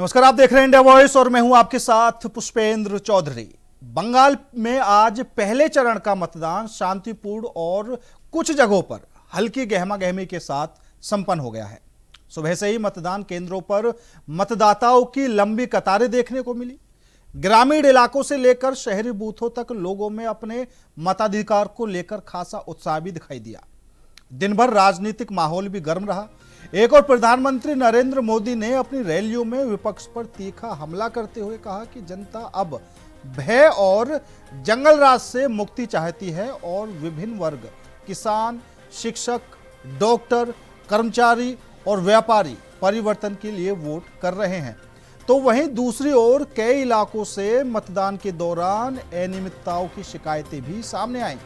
नमस्कार, आप देख रहे हैं इंडिया वॉइस और मैं हूं आपके साथ पुष्पेंद्र चौधरी। बंगाल में आज पहले चरण का मतदान शांतिपूर्ण और कुछ जगहों पर हल्की गहमागहमी के साथ संपन्न हो गया है। सुबह से ही मतदान केंद्रों पर मतदाताओं की लंबी कतारें देखने को मिली। ग्रामीण इलाकों से लेकर शहरी बूथों तक लोगों में अपने मताधिकार को लेकर खासा उत्साह भी दिखाई दिया। दिन भर राजनीतिक माहौल भी गर्म रहा। एक और प्रधानमंत्री नरेंद्र मोदी ने अपनी रैलियों में विपक्ष पर तीखा हमला करते हुए कहा कि जनता अब भय और जंगलराज से मुक्ति चाहती है और विभिन्न वर्ग किसान, शिक्षक, डॉक्टर, कर्मचारी और व्यापारी परिवर्तन के लिए वोट कर रहे हैं। तो वहीं दूसरी ओर कई इलाकों से मतदान के दौरान अनियमितताओं की शिकायतें भी सामने आई।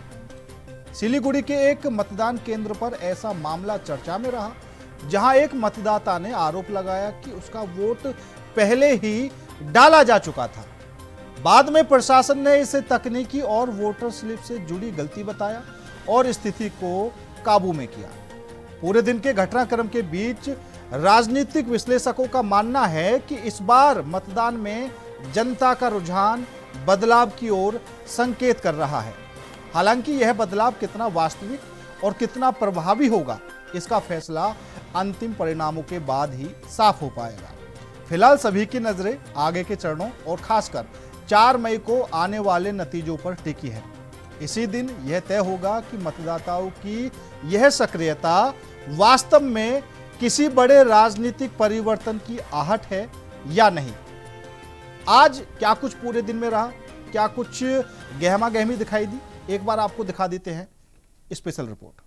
सिलीगुड़ी के एक मतदान केंद्र पर ऐसा मामला चर्चा में रहा, जहां एक मतदाता ने आरोप लगाया कि उसका वोट पहले ही डाला जा चुका था। बाद में प्रशासन ने इसे तकनीकी और वोटर स्लिप से जुड़ी गलती बताया और स्थिति को काबू में किया। पूरे दिन के घटनाक्रम के बीच राजनीतिक विश्लेषकों का मानना है कि इस बार मतदान में जनता का रुझान बदलाव की ओर संकेत कर रहा है। हालांकि यह बदलाव कितना वास्तविक और कितना प्रभावी होगा, इसका फैसला अंतिम परिणामों के बाद ही साफ हो पाएगा। फिलहाल सभी की नजरें आगे के चरणों और खासकर 4 मई को आने वाले नतीजों पर टिकी है। इसी दिन यह तय होगा कि मतदाताओं की यह सक्रियता वास्तव में किसी बड़े राजनीतिक परिवर्तन की आहट है या नहीं। आज क्या कुछ पूरे दिन में रहा, क्या कुछ गहमागहमी दिखाई दी, एक बार आपको दिखा देते हैं स्पेशल रिपोर्ट।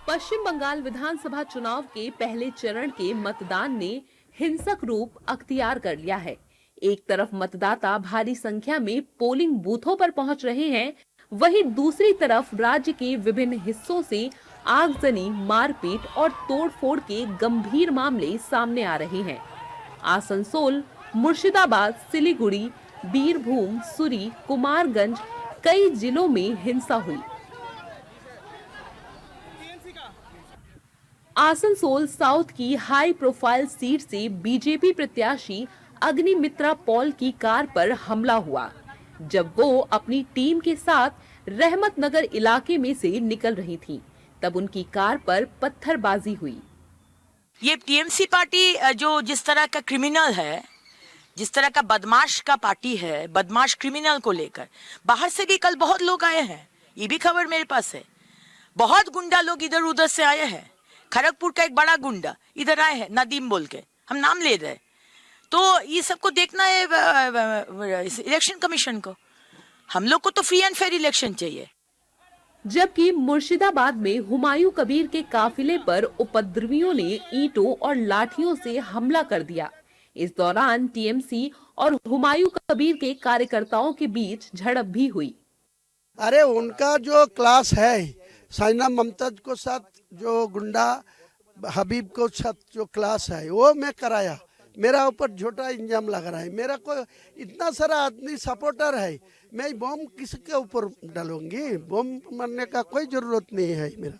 पश्चिम बंगाल विधानसभा चुनाव के पहले चरण के मतदान ने हिंसक रूप अख्तियार कर लिया है। एक तरफ मतदाता भारी संख्या में पोलिंग बूथों पर पहुंच रहे हैं, वहीं दूसरी तरफ राज्य के विभिन्न हिस्सों से आगजनी, मारपीट और तोड़फोड़ के गंभीर मामले सामने आ रहे हैं। आसनसोल, मुर्शिदाबाद, सिलीगुड़ी, बीरभूम, सुरी, कुमारगंज कई जिलों में हिंसा हुई। आसनसोल साउथ की हाई प्रोफाइल सीट से बीजेपी प्रत्याशी अग्निमित्रा पॉल की कार पर हमला हुआ, जब वो अपनी टीम के साथ रहमत नगर इलाके में से निकल रही थी, तब उनकी कार पर पत्थरबाजी हुई। ये टीएमसी पार्टी जो जिस तरह का क्रिमिनल है, जिस तरह का बदमाश का पार्टी है, बदमाश क्रिमिनल को लेकर बाहर से भी कल बहुत लोग आए हैं, ये भी खबर मेरे पास है। बहुत गुंडा लोग इधर उधर से आए हैं। खड़गपुर का एक बड़ा गुंडा इधर आए हैं, नदीम बोल के, हम नाम ले रहे। तो ये सबको देखना है इलेक्शन कमीशन को। हम लोग को तो फ्री एंड फेयर इलेक्शन चाहिए। जबकि मुर्शिदाबाद में हुमायूं कबीर के काफिले पर उपद्रवियों ने ईंटों और लाठियों से हमला कर दिया। इस दौरान टीएमसी और हुमायूं कबीर के कार्यकर्ताओं के बीच झड़प भी हुई। अरे उनका जो क्लास है, साइना मुमताज को साथ जो गुंडा हबीब को साथ जो क्लास है, वो मैं कराया। मेरा ऊपर झूठा इंजाम लग रहा है। मेरा को इतना सारा आदमी सपोर्टर है, मैं बम किसके ऊपर डालूंगी? बम मारने का कोई जरूरत नहीं है मेरा।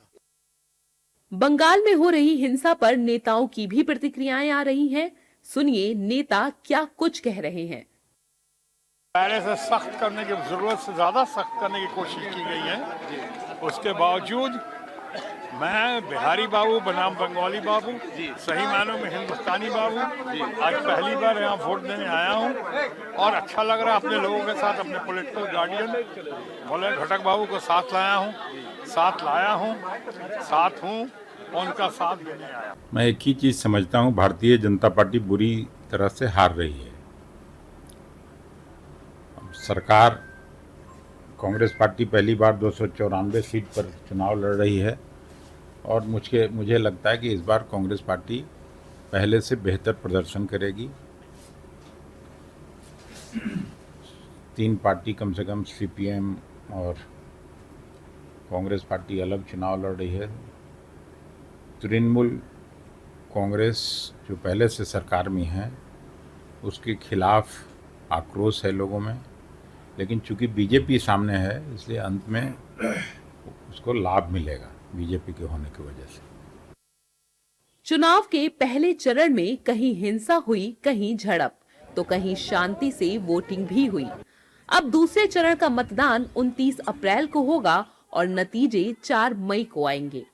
बंगाल में हो रही हिंसा पर नेताओं की भी प्रतिक्रियाएं आ रही हैं। सुनिए नेता क्या कुछ कह रहे हैं। पहले से सख्त करने की जरूरत से ज्यादा सख्त करने की कोशिश की गई है। उसके बावजूद मैं बिहारी बाबू बनाम बंगाली बाबू, सही मायनों में हिंदुस्तानी बाबू, आज पहली बार यहाँ वोट देने आया हूँ और अच्छा लग रहा है अपने लोगों के साथ। अपने पॉलिटिकल गार्डियन बोले घटक बाबू को साथ लाया हूँ, साथ हूँ, उनका साथ देने आया। मैं एक ही चीज़ समझता हूँ, भारतीय जनता पार्टी बुरी तरह से हार रही है। सरकार, कांग्रेस पार्टी पहली बार 294 सीट पर चुनाव लड़ रही है और मुझे लगता है कि इस बार कांग्रेस पार्टी पहले से बेहतर प्रदर्शन करेगी। 3 पार्टी कम से कम सीपीएम और कांग्रेस पार्टी अलग चुनाव लड़ रही है। तृणमूल कांग्रेस जो पहले से सरकार में है, उसके खिलाफ आक्रोश है लोगों में, लेकिन चूंकि बीजेपी सामने है इसलिए अंत में उसको लाभ मिलेगा बीजेपी के होने की वजह से। चुनाव के पहले चरण में कहीं हिंसा हुई, कहीं झड़प, तो कहीं शांति से वोटिंग भी हुई। अब दूसरे चरण का मतदान 29 अप्रैल को होगा और नतीजे 4 मई को आएंगे।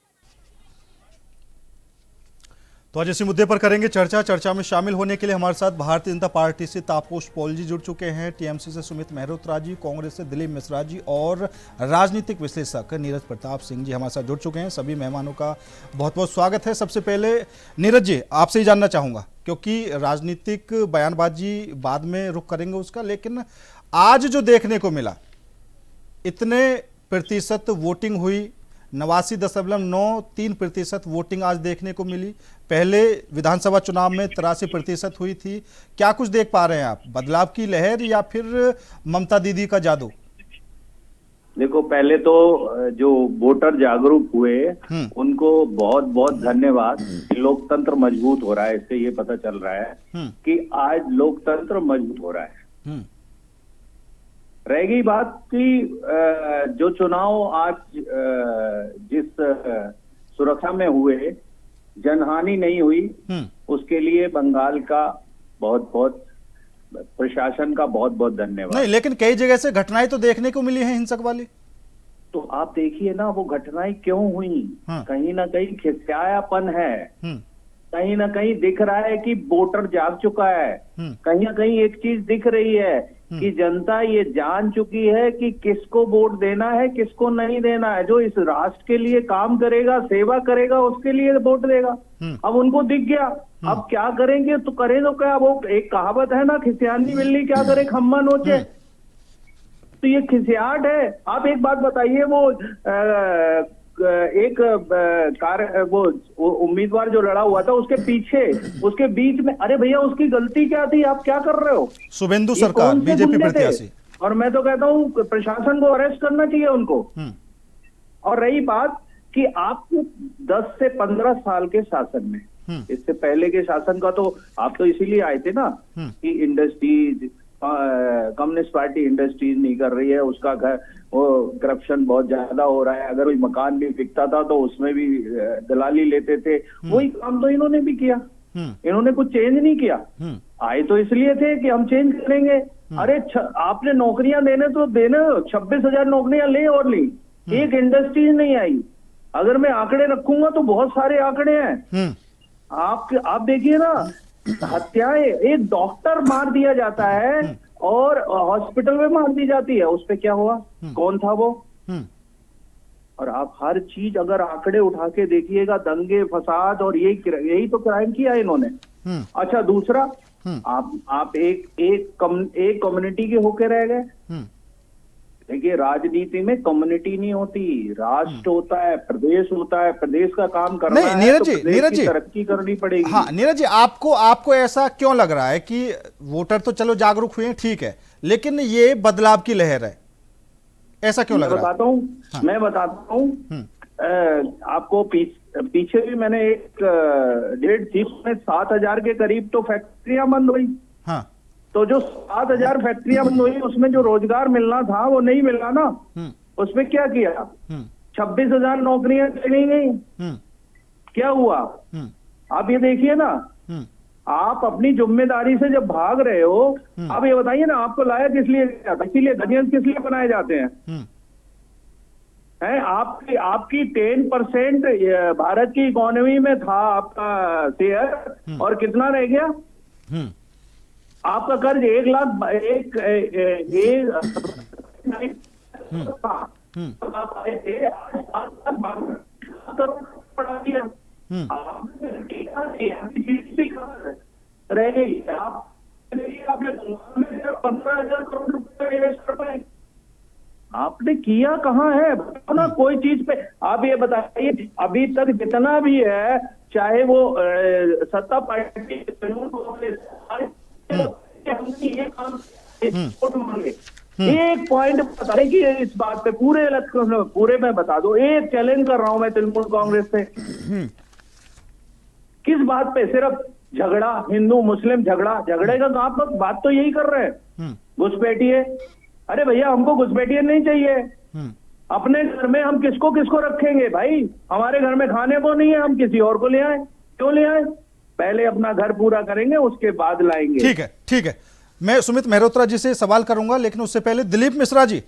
तो आज इसी मुद्दे पर करेंगे चर्चा में शामिल होने के लिए हमारे साथ भारतीय जनता पार्टी से तापस पॉल जी जुड़ चुके हैं, टीएमसी से सुमित मेहरोत्रा जी, कांग्रेस से दिलीप मिश्रा जी और राजनीतिक विश्लेषक नीरज प्रताप सिंह जी हमारे साथ जुड़ चुके हैं। सभी मेहमानों का बहुत बहुत स्वागत है। सबसे पहले नीरज जी, आपसे ही जानना चाहूंगा, क्योंकि राजनीतिक बयानबाजी बाद में रुख करेंगे उसका, लेकिन आज जो देखने को मिला, इतने प्रतिशत वोटिंग हुई, 89.93% वोटिंग आज देखने को मिली। पहले विधानसभा चुनाव में 83% हुई थी। क्या कुछ देख पा रहे हैं आप, बदलाव की लहर या फिर ममता दीदी का जादू? देखो, पहले तो जो वोटर जागरूक हुए उनको बहुत बहुत धन्यवाद। लोकतंत्र मजबूत हो रहा है, इससे ये पता चल रहा है कि आज लोकतंत्र मजबूत हो रहा है। रह गई बात कि जो चुनाव आज जिस सुरक्षा में हुए, जनहानि नहीं हुई, उसके लिए बंगाल का बहुत बहुत प्रशासन का बहुत बहुत धन्यवाद। नहीं, लेकिन कई जगह से घटनाएं तो देखने को मिली हैं हिंसक वाली। तो आप देखिए ना, वो घटनाएं क्यों हुई? कहीं ना कहीं खिसियायापन है, कहीं ना कहीं दिख रहा है कि वोटर जाग चुका है। कहीं ना कहीं एक चीज दिख रही है कि जनता ये जान चुकी है कि किसको वोट देना है, किसको नहीं देना है। जो इस राष्ट्र के लिए काम करेगा, सेवा करेगा, उसके लिए वोट देगा। अब उनको दिख गया, अब क्या करेंगे? तो करें तो क्या, वो एक कहावत है ना, खिसियानी बिल्ली क्या करे खम्मा नोचे। तो ये खिसियाट है। आप एक बात बताइए, वो एक वो उम्मीदवार जो लड़ा हुआ था, उसके पीछे, उसके बीच में, अरे भैया उसकी गलती क्या थी? आप क्या कर रहे हो? शुभेंदु सरकार, बीजेपी प्रत्याशी। और मैं तो कहता हूँ प्रशासन को अरेस्ट करना चाहिए उनको। और रही बात कि आपको 10 से 15 साल के शासन में, इससे पहले के शासन का तो आप तो इसीलिए आए थे ना कि इंडस्ट्रीज, कम्युनिस्ट पार्टी इंडस्ट्रीज नहीं कर रही है, उसका घर वो करप्शन बहुत ज्यादा हो रहा है। अगर कोई मकान भी बिकता था तो उसमें भी दलाली लेते थे। वही काम तो इन्होंने भी किया। इन्होंने कुछ चेंज नहीं किया। आए तो इसलिए थे कि हम चेंज करेंगे। अरे आपने नौकरियां देने 26,000 नौकरियां ले और ली, एक इंडस्ट्रीज नहीं आई। अगर मैं आंकड़े रखूंगा तो बहुत सारे आंकड़े हैं। आप देखिए ना, हत्याएं, एक डॉक्टर मार दिया जाता है और हॉस्पिटल में मार दी जाती है। उस पे क्या हुआ? कौन था वो? और आप हर चीज अगर आंकड़े उठा के देखिएगा, दंगे फसाद और यही तो क्राइम किया इन्होंने। अच्छा, दूसरा, आप एक कम्युनिटी के होके रह गए। देखिए, राजनीति में कम्युनिटी नहीं होती, राष्ट्र होता है, प्रदेश होता है। प्रदेश का काम करना है नीरज तो जी, प्रदेश की तरक्की करनी पड़ेगी। हाँ नीरज जी, आपको ऐसा क्यों लग रहा है कि वोटर तो चलो जागरूक हुए हैं, ठीक है, लेकिन ये बदलाव की लहर है, ऐसा क्यों लग रहा है? मैं बताता हूँ आपको। पीछे भी मैंने एक डेट थी, उसमें 7,000 के करीब तो फैक्ट्रियां बंद हुई। हाँ, तो जो 7,000 फैक्ट्रियां बंद हुई, उसमें जो रोजगार मिलना था वो नहीं मिला ना। उसमें क्या किया? 26,000 नौकरियां चली गई। क्या हुआ? आप ये देखिए ना, आप अपनी जिम्मेदारी से जब भाग रहे हो, आप ये बताइए ना, आपको लाया किस लिए गया था? इसीलिए गवर्नेंस किस लिए बनाए जाते हैं? आपकी 10% भारत की इकोनॉमी में था आपका शेयर, और कितना रह गया? आपका कर्ज 1 लाख रह गई। आपने 15,000 करोड़ रुपए इन्वेस्ट कर पाए। आपने किया कहाँ है ना? कोई चीज पे आप ये बताइए, अभी तक जितना भी है, चाहे वो सत्ता पार्टी एक पॉइंट बता रहे कि इस बात पे पूरे में बता दो। एक चैलेंज कर रहा हूं मैं तृणमूल कांग्रेस से। किस बात पे? सिर्फ झगड़ा, हिंदू मुस्लिम झगड़े का आप लोग बात तो यही कर रहे हैं, घुसपैठिए। अरे भैया, हमको घुसपैठिए नहीं चाहिए। अपने घर में हम किसको रखेंगे भाई? हमारे घर में खाने को नहीं है, हम किसी और को ले आए। क्यों ले आए? पहले अपना घर पूरा करेंगे, उसके बाद लाएंगे। ठीक है, ठीक है। मैं सुमित मेहरोत्रा जी से सवाल करूंगा, लेकिन उससे पहले दिलीप मिश्रा जी,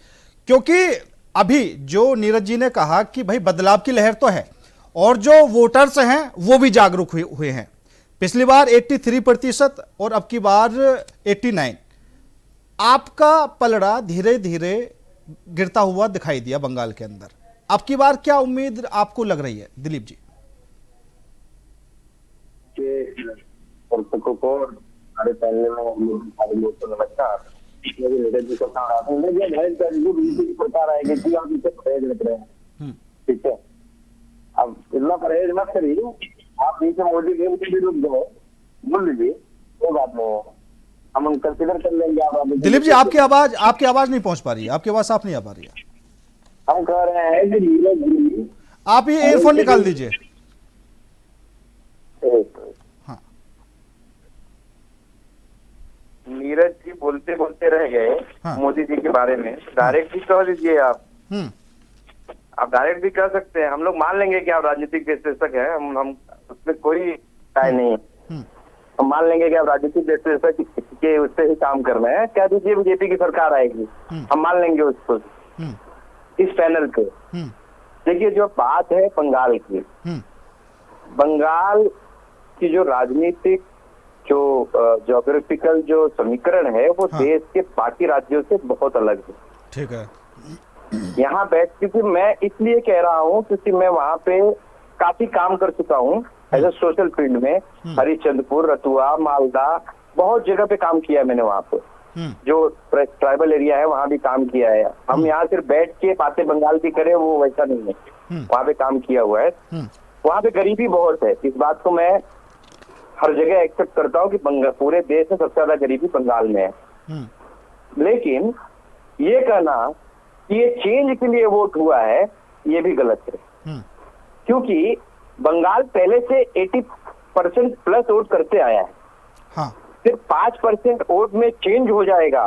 क्योंकि अभी जो नीरज जी ने कहा कि भाई बदलाव की लहर तो है और जो वोटर्स हैं वो भी जागरूक हुए हैं। पिछली बार 83% और अब की बार 89। आपका पलड़ा धीरे धीरे गिरता हुआ दिखाई दिया बंगाल के अंदर। अब की बार क्या उम्मीद आपको लग रही है दिलीप जी? दर्शकों को हमारे पहले में सारे लोग को नमस्कार। नीरज जी को बीजेपी सरकार आएगी कि आप इसे परहेज रख रहे हैं, ठीक है? अब इतना परहेज मत करिए, आप नीचे मोदी गेम के भी रुक गए, बोल लीजिए, कोई बात नहीं है, हम कंसिडर कर लेंगे। आप दिलीप जी, आपकी आवाज नहीं पहुंच पा रही है, आपकी आवाज साफ नहीं आ पा रही है। हम कह रहे हैं कि नीरज जी, आप ये एयरफोन निकाल दीजिए। हाँ, नीरज जी बोलते बोलते रह गए मोदी जी के बारे में। डायरेक्ट भी कह दीजिए आप डायरेक्ट भी कह सकते हैं, हम लोग मान लेंगे कि आप राजनीतिक विश्लेषक हैं, हम उसमें कोई राय नहीं है, हम मान लेंगे कि आप राजनीतिक विश्लेषक के उससे ही काम कर रहे हैं। कह दीजिए बीजेपी की सरकार आएगी, हम मान लेंगे उसको इस पैनल पे। देखिए, जो बात है बंगाल की, बंगाल की जो राजनीतिक जो ज्योग्राफिकल जो समीकरण है वो देश के बाकी राज्यों से बहुत अलग है। ठीक है। यहाँ बैठ, क्योंकि मैं इसलिए कह रहा हूँ क्योंकि मैं वहाँ पे काफी काम कर चुका हूँ एज ए सोशल फील्ड में। हरिश्चंद्रपुर, रतुआ, मालदा, बहुत जगह पे काम किया मैंने वहाँ पे। जो ट्राइबल एरिया है वहाँ भी काम किया है। हम यहाँ सिर्फ बैठ के बातें बंगाल की करें वो वैसा नहीं है, वहाँ पे काम किया हुआ है। वहाँ पे गरीबी बहुत है, इस बात को मैं हर जगह एक्सेप्ट करता हूँ कि पूरे देश में सबसे ज्यादा गरीबी बंगाल में है। लेकिन ये कहना कि ये चेंज के लिए वोट हुआ है, ये भी गलत है। क्योंकि बंगाल पहले से 80% प्लस वोट करते आया है। हाँ। सिर्फ 5% वोट में चेंज हो जाएगा।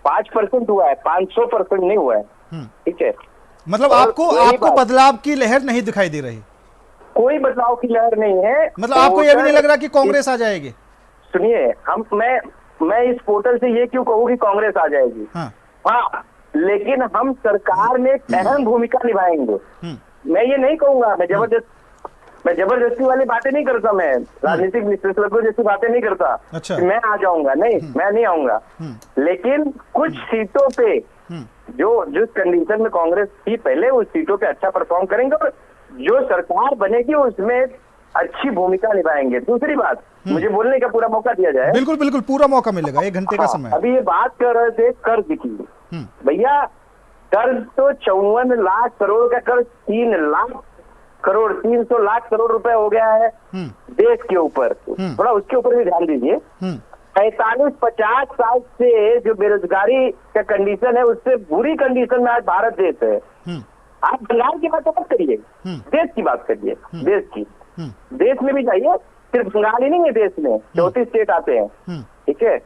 5% हुआ है, 500% नहीं हुआ है, ठीक है? मतलब आपको बदलाव की लहर नहीं दिखाई दे रही? कोई बदलाव की लहर नहीं है। मतलब आपको यह भी नहीं लग रहा कि कांग्रेस आ जाएगी? सुनिए, मैं इस पोर्टल से ये क्यों कहूँ कि कांग्रेस आ जाएगी? हाँ, लेकिन हम सरकार में एक अहम भूमिका निभाएंगे। मैं ये नहीं कहूंगा, मैं जबरदस्ती वाली बातें नहीं करता, मैं राजनीतिक विश्लेषकों जैसी बातें नहीं करता। अच्छा। मैं आ जाऊंगा, नहीं, मैं नहीं आऊंगा। लेकिन कुछ सीटों पे जिस कंडीशन में कांग्रेस थी पहले, उस सीटों पे अच्छा परफॉर्म करेंगे और जो सरकार बनेगी उसमें अच्छी भूमिका निभाएंगे। दूसरी बात, मुझे बोलने का पूरा मौका दिया जाए। बिल्कुल बिल्कुल, पूरा मौका मिलेगा, 1 घंटे का समय। अभी ये बात कर रहे थे कर्ज की। भैया, कर्ज तो 54 लाख करोड़ का कर्ज 3 लाख करोड़ 300 लाख करोड़ रुपए हो गया है देश के ऊपर। थोड़ा उसके ऊपर भी ध्यान दीजिए। 45-50 साल से जो बेरोजगारी का कंडीशन है, उससे बुरी कंडीशन में आज भारत देश है। आप बंगाल की बात मत करिए, देश की बात करिए। देश में भी जाइए, सिर्फ बंगाल ही नहीं है, देश में 34 स्टेट आते हैं, ठीक है?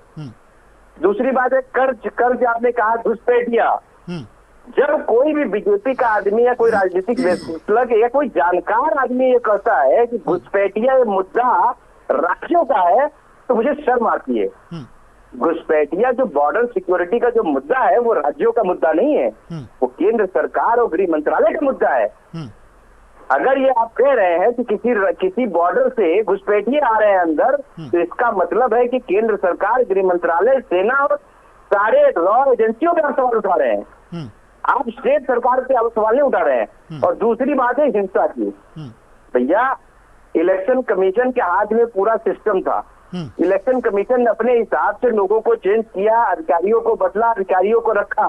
दूसरी बात है कर्ज आपने कहा घुसपैठिया। जब कोई भी बीजेपी का आदमी या कोई राजनीतिक विश्लेषक या कोई जानकार आदमी ये कहता है कि घुसपैठिया ये मुद्दा राज्यों का है, तो मुझे शर्म आती है। घुसपैठिया जो बॉर्डर सिक्योरिटी का जो मुद्दा है वो राज्यों का मुद्दा नहीं है, वो केंद्र सरकार और गृह मंत्रालय का मुद्दा है। अगर ये आप कह रहे हैं कि किसी बॉर्डर से घुसपैठिए आ रहे हैं अंदर, तो इसका मतलब है कि केंद्र सरकार, गृह मंत्रालय, सेना और सारे लॉ एजेंसियों पे आप सवाल उठा रहे हैं। आप स्टेट सरकार पे आप सवाल नहीं उठा रहे हैं। और दूसरी बात है हिंसा की। भैया, इलेक्शन कमीशन के हाथ में पूरा सिस्टम था। इलेक्शन कमीशन ने अपने हिसाब से लोगों को चेंज किया, अधिकारियों को बदला, अधिकारियों को रखा।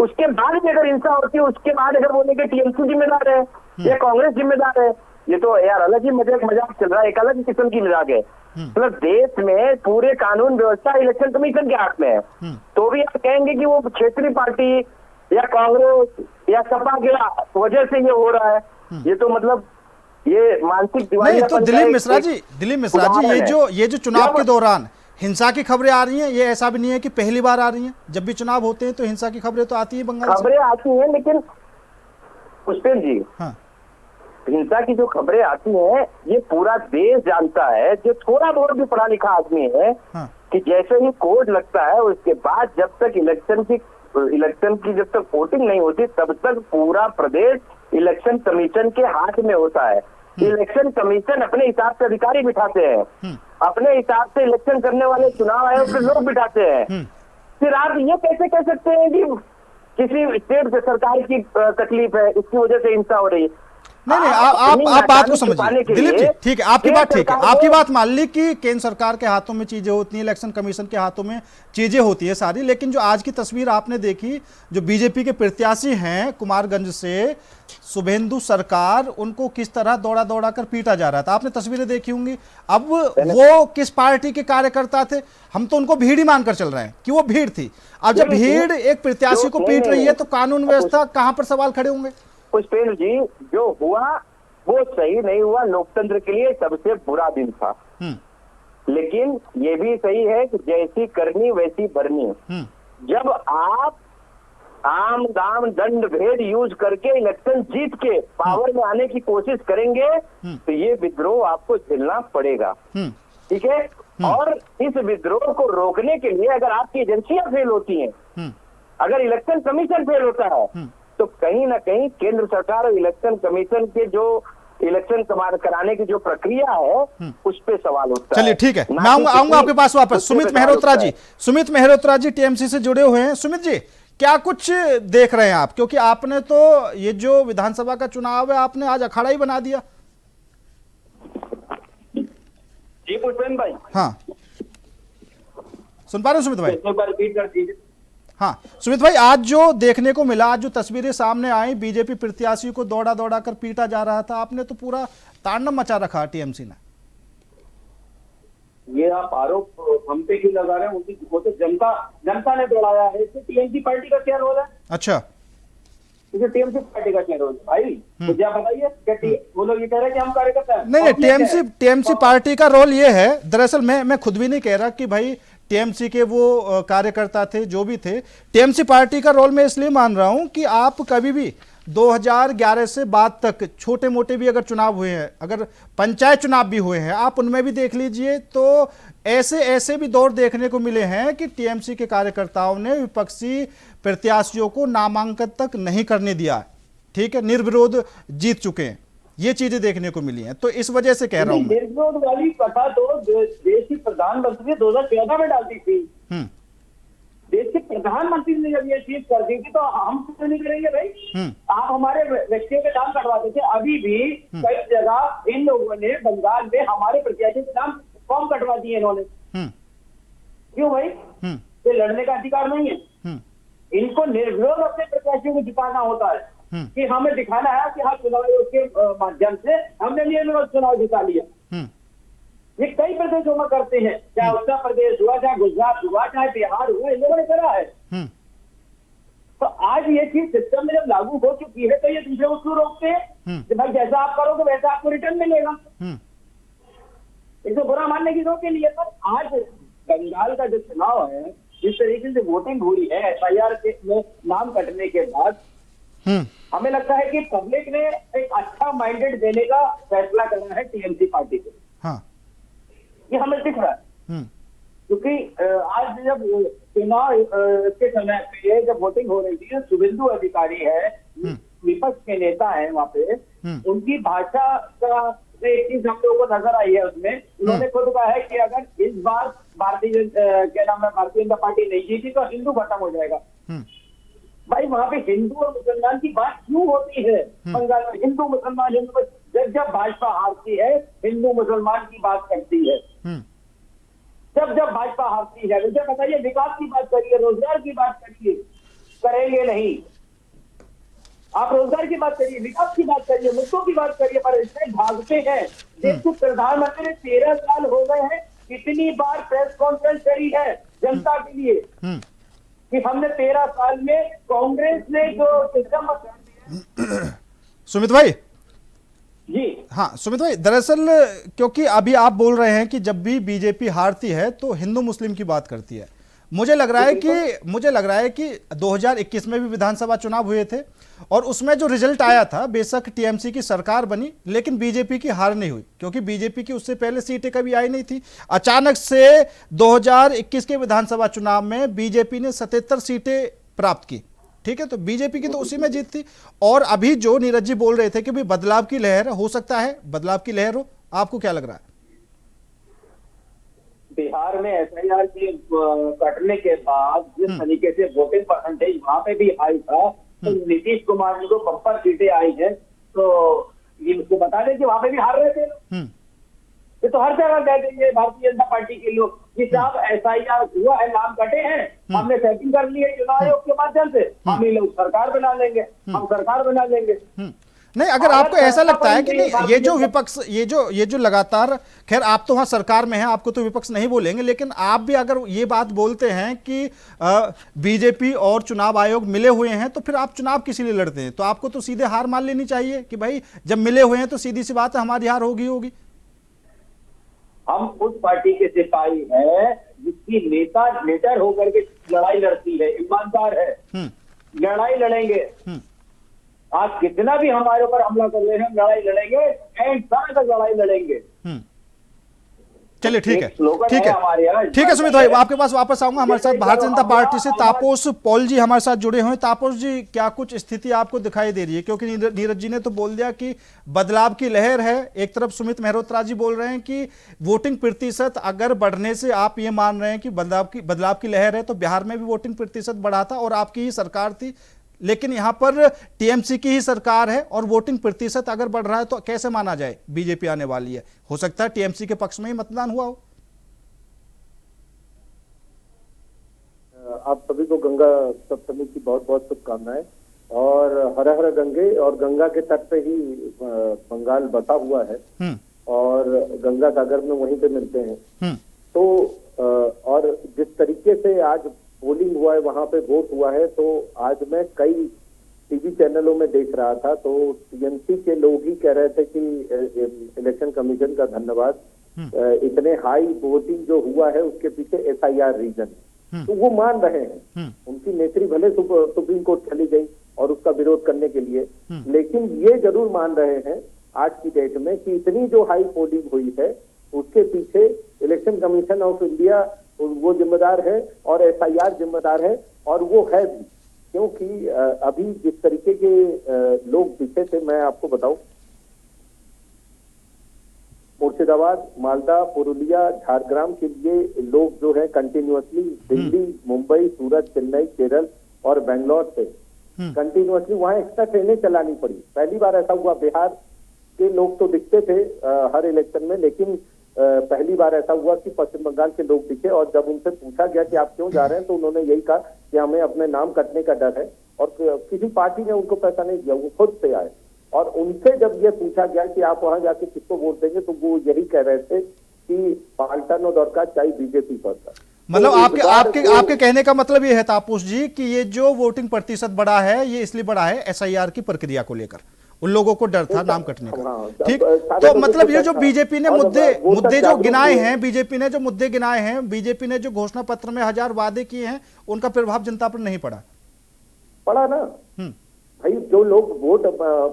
उसके बाद भी अगर हिंसा होती है, उसके बाद अगर बोले कि टीएमसी जिम्मेदार है या कांग्रेस जिम्मेदार है, ये तो यार अलग ही मजाक चल रहा है, एक अलग ही किस्म की मजाक है। मतलब देश में पूरे कानून व्यवस्था इलेक्शन कमीशन के हाथ में है, तो भी आप कहेंगे कि वो क्षेत्रीय पार्टी या कांग्रेस या सपा की वजह से ये हो रहा है। ये तो मतलब ये मानसिक नहीं। तो दिलीप मिश्रा जी, ये जो चुनाव के दौरान हिंसा की खबरें आ रही हैं, ये ऐसा भी नहीं है कि पहली बार आ रही हैं। जब भी चुनाव होते हैं तो हिंसा की खबरें तो आती है बंगाल से। खबरें आती हैं, लेकिन पुष्पेंद्र जी, हिंसा की जो खबरें आती हैं, ये पूरा देश जानता है, जो थोड़ा बहुत भी पढ़ा लिखा आदमी है, कि जैसे ही कोड लगता है उसके बाद जब तक इलेक्शन की जब तक वोटिंग नहीं होती तब तक पूरा प्रदेश इलेक्शन कमीशन के हाथ में होता है। इलेक्शन कमीशन अपने हिसाब से अधिकारी बिठाते हैं, अपने हिसाब से इलेक्शन करने वाले चुनाव आयोग के लोग बिठाते हैं। फिर आप ये कैसे कह सकते हैं कि किसी स्टेट सरकार की तकलीफ है, इसकी वजह से हिंसा हो रही है? नहीं, आप बात को समझिए दिलीप जी, ठीक है, आपकी बात ठीक है, आपकी बात मान ली कि केंद्र सरकार के हाथों में चीजें होती हैं, इलेक्शन कमीशन के हाथों में चीजें होती है सारी, लेकिन जो आज की तस्वीर आपने देखी, जो बीजेपी के प्रत्याशी हैं कुमारगंज से, शुभेंदु सरकार, उनको किस तरह दौड़ा दौड़ा कर पीटा जा रहा था, आपने तस्वीरें देखी होंगी। अब वो किस पार्टी के कार्यकर्ता थे? हम तो उनको भीड़ ही मानकर चल रहे हैं कि वो भीड़ थी। अब जब भीड़ एक प्रत्याशी को पीट रही है तो कानून व्यवस्था कहां पर सवाल खड़े होंगे? पुष्पेंद्र जी, जो हुआ वो सही नहीं हुआ, लोकतंत्र के लिए सबसे बुरा दिन था। लेकिन ये भी सही है कि जैसी करनी वैसी भरनी। जब आप आम दाम दंड भेद यूज करके इलेक्शन जीत के पावर में आने की कोशिश करेंगे तो ये विद्रोह आपको झेलना पड़ेगा, ठीक है? और इस विद्रोह को रोकने के लिए अगर आपकी एजेंसियां फेल होती हैं, अगर इलेक्शन कमीशन फेल होता है, तो कहीं ना कहीं केंद्र सरकार और इलेक्शन कमीशन के जो इलेक्शन कराने की जो प्रक्रिया है उस पे सवाल उठता है। चलिए ठीक है, मैं आऊंगा आपके पास वापस। सुमित मेहरोत्रा जी टीएमसी से जुड़े हुए हैं। सुमित जी, क्या कुछ देख रहे हैं आप, क्योंकि आपने तो ये जो विधानसभा का चुनाव है आपने आज अखाड़ा ही बना दिया। जी पुष्पेंद्र भाई, हाँ सुन पा रहे हो सुमित भाई? एक बार रिपीट कर दीजिए। हाँ सुमित भाई, आज जो देखने को मिला, आज जो तस्वीरें सामने आई, बीजेपी प्रत्याशी को दौड़ा दौड़ा कर पीटा जा रहा था, आपने तो पूरा तांडव मचा रखा टीएमसी ने। ये आप आरोप हम पे क्यों लगा रहे हैं? वो तो जनता ने दौड़ाया है। इसमें टीएमसी पार्टी का क्या रोल है? अच्छा, इसमें टीएमसी पार्टी का क्या रोल है भाई? मुझे आप बताइए। क्या वो लोग ये कह रहे हैं कि हम कार्यकर्ता हैं? नहीं, टीएमसी पार्टी का रोल ये है, दरअसल मैं खुद भी नहीं कह रहा कि भाई टीएमसी के वो कार्यकर्ता थे, जो भी थे, टीएमसी पार्टी का रोल मैं इसलिए मान रहा हूं कि आप कभी भी 2011 से बाद तक छोटे मोटे भी अगर चुनाव हुए हैं, अगर पंचायत चुनाव भी हुए हैं, आप उनमें भी देख लीजिए, तो ऐसे भी दौर देखने को मिले हैं कि टीएमसी के कार्यकर्ताओं ने विपक्षी प्रत्याशियों को नामांकन तक नहीं करने दिया, ठीक है, निर्विरोध जीत चुके हैं। ये चीजें देखने को मिली हैं, तो इस वजह से कह रहा हूं। निर्विरोध वाली कथा तो देश की प्रधानमंत्री ने 2014 में डाल दी थी। देश के प्रधानमंत्री ने जब ये चीज कर दी थी तो हम क्यों नहीं करेंगे भाई? आप हमारे व्यक्तियों के नाम कटवाते थे। अभी भी कई जगह इन लोगों ने बंगाल में हमारे प्रत्याशी के नाम फॉर्म कटवा दिए इन्होंने। क्यों भाई? ये लड़ने का अधिकार नहीं है। इनको निर्विरोध अपने प्रत्याशियों को जिताना होता है कि हमें दिखाना है कि हाँ, चुनाव आयोग के माध्यम से हमने निर्विरोध चुनाव जिता लिया। ये कई प्रदेशों में करते हैं, चाहे उत्तर प्रदेश हुआ, चाहे गुजरात हुआ, चाहे बिहार हुआ, इन लोगों ने करा है। तो आज ये चीज सिस्टम में जब लागू हो चुकी है तो ये दूसरे को क्यों रोकते हैं कि भाई जैसा आप करोगे वैसा आपको रिटर्न मिलेगा? इसको बुरा मानने की जरूरत नहीं है। पर आज बंगाल का जो चुनाव है, जिस तरीके से वोटिंग हुई है एफआईआर में नाम कटने के बाद, हमें लगता है कि पब्लिक ने एक अच्छा माइंडेड देने का फैसला करना है टीएमसी पार्टी को। हाँ। ये हमें दिख रहा है क्योंकि आज जब चुनाव के समय पे जब वोटिंग हो रही थी, शुभेंदु अधिकारी है, विपक्ष के नेता है वहाँ पे, उनकी भाषा का एक चीज हम लोगों को नजर आई है। उसमें उन्होंने खुद कहा है कि अगर इस बार भारतीय जनता पार्टी नहीं जीती तो हिंदू खत्म हो जाएगा। भाई वहाँ पे हिंदू और मुसलमान की बात क्यों होती है? बंगाल में हिंदू मुसलमान जब भाजपा हारती है हिंदू मुसलमान की बात करती है। जब भाजपा हारती है मुझे बताइए, विकास की बात करिए, रोजगार की बात करिए, करेंगे नहीं। आप रोजगार की बात करिए, विकास की बात करिए, मुद्दों की बात करिए, पर इसमें भागते हैं। देखो प्रधानमंत्री ने 13 साल हो गए हैं, कितनी बार प्रेस कॉन्फ्रेंस करी है जनता के लिए कि हमने 13 साल में कांग्रेस ने जो सिस्टम। सुमित भाई जी हाँ, सुमित भाई, दरअसल क्योंकि अभी आप बोल रहे हैं कि जब भी बीजेपी हारती है तो हिंदू मुस्लिम की बात करती है। मुझे लग रहा है कि 2021 में भी विधानसभा चुनाव हुए थे और उसमें जो रिजल्ट आया था, बेशक टीएमसी की सरकार बनी लेकिन बीजेपी की हार नहीं हुई, क्योंकि बीजेपी की उससे पहले सीटें कभी आई नहीं थी। अचानक से 2021 के विधानसभा चुनाव में बीजेपी ने 77 सीटें प्राप्त की। ठीक है, तो बीजेपी की तो उसी में जीत थी। और अभी जो नीरज जी बोल रहे थे कि भाई बदलाव की लहर हो सकता है, बदलाव की लहर हो, आपको क्या लग रहा है? बिहार में एसआईआर के कटने के बाद जिस तरीके से वोटिंग परसेंटेज वहां पे भी हाई था, तो नीतीश कुमार जी को बम्पर सीटें आई हैं, तो ये उसको बता दें कि वहां पे भी हार रहे थे। ये तो हर जगह कह देंगे भारतीय जनता पार्टी के लोग कि साहब एसआईआर हुआ है, नाम कटे हैं, हमने सेटिंग कर ली है चुनाव आयोग के माध्यम से, हम ये लोग सरकार बना लेंगे, हम सरकार बना लेंगे। नहीं, अगर आपको ऐसा लगता है कि नहीं, ये जो विपक्ष, ये जो लगातार, खैर आप तो वहां सरकार में हैं, आपको तो विपक्ष नहीं बोलेंगे, लेकिन आप भी अगर ये बात बोलते हैं कि बीजेपी और चुनाव आयोग मिले हुए हैं, तो फिर आप चुनाव किसी लिए लड़ते हैं? तो आपको तो सीधे हार मान लेनी चाहिए कि भाई जब मिले हुए हैं तो सीधी सी बात है हमारी हार होगी। हम उस पार्टी के सिपाही हैं जिसकी नेता नेटर होकर के लड़ाई लड़ती है, ईमानदार है, लड़ाई लड़ेंगे। आज कितना भी हमारे ऊपर हमला कर रहे हैं, लड़ाई लड़ेंगे, एंड तक लड़ाई लड़ेंगे। चलिए ठीक है, ठीक है सुमित भाई, आपके पास वापस आऊंगा। हमारे साथ भारतीय जनता पार्टी से तापस पॉल जी हमारे साथ जुड़े हुए हैं। तापस जी, क्या कुछ स्थिति आपको दिखाई दे रही है? क्योंकि नीरज जी ने तो बोल दिया कि बदलाव की लहर है, एक तरफ सुमित मेहरोत्रा जी बोल रहे हैं कि वोटिंग प्रतिशत अगर बढ़ने से आप ये मान रहे हैं कि बदलाव की लहर है, तो बिहार में भी वोटिंग प्रतिशत बढ़ा था और आपकी ही सरकार थी, लेकिन यहां पर टीएमसी की ही सरकार है और वोटिंग प्रतिशत अगर बढ़ रहा है तो कैसे माना जाए बीजेपी आने वाली है? हो सकता है टीएमसी के पक्ष में ही मतदान हुआ हो। आप सभी को गंगा सप्तमी की बहुत बहुत शुभकामनाएं। और हर हर गंगे, और गंगा के तट पे ही बंगाल बसा हुआ है और गंगा सागर में वहीं पे मिलते हैं। तो और जिस तरीके से आज पोलिंग हुआ है, वहां पे वोट हुआ है, तो आज मैं कई टीवी चैनलों में देख रहा था, तो टीएमसी के लोग ही कह रहे थे कि इलेक्शन कमीशन का धन्यवाद, इतने हाई वोटिंग जो हुआ है उसके पीछे एसआईआर रीजन है। तो वो मान रहे हैं, उनकी नेत्री भले सुप्रीम कोर्ट चली गई और उसका विरोध करने के लिए, लेकिन ये जरूर मान रहे हैं आज की डेट में कि इतनी जो हाई पोलिंग हुई है उसके पीछे इलेक्शन कमीशन ऑफ इंडिया वो जिम्मेदार है और एसआईआर जिम्मेदार है, और वो है भी, क्योंकि अभी जिस तरीके के लोग दिखे थे, मैं आपको बताऊं, मुर्शिदाबाद, मालदा, पुरुलिया, झारग्राम के लिए लोग जो है कंटिन्यूअसली दिल्ली, मुंबई, सूरत, चेन्नई, केरल और बेंगलोर से कंटिन्यूअसली वहां एक्स्ट्रा ट्रेनें चलानी पड़ी। पहली बार ऐसा हुआ। बिहार के लोग तो दिखते थे हर इलेक्शन में, लेकिन पहली बार ऐसा हुआ कि पश्चिम बंगाल के लोग दिखे, और जब उनसे पूछा गया कि आप क्यों जा रहे हैं, तो उन्होंने यही कहा कि हमें अपने नाम कटने का डर है, और किसी पार्टी ने उनको पैसा नहीं दिया, वो खुद से आए। और उनसे जब ये पूछा गया कि आप वहां जाके किसको वोट देंगे, तो वो यही कह रहे थे कि पाल्टानो दरकार चाहे बीजेपी सरकार। मतलब आपके कहने का मतलब ये है तापस जी कि ये जो वोटिंग प्रतिशत बढ़ा है, ये इसलिए बढ़ा है एसआईआर की प्रक्रिया को लेकर, उन लोगों को डर था नाम कटने का। ठीक, तो मतलब ये जो बीजेपी ने मुद्दे जो गिनाए हैं, बीजेपी ने जो मुद्दे गिनाए हैं, बीजेपी ने जो घोषणा पत्र में 1000 वादे किए हैं, उनका प्रभाव जनता पर नहीं पड़ा ना भाई। जो लोग वोट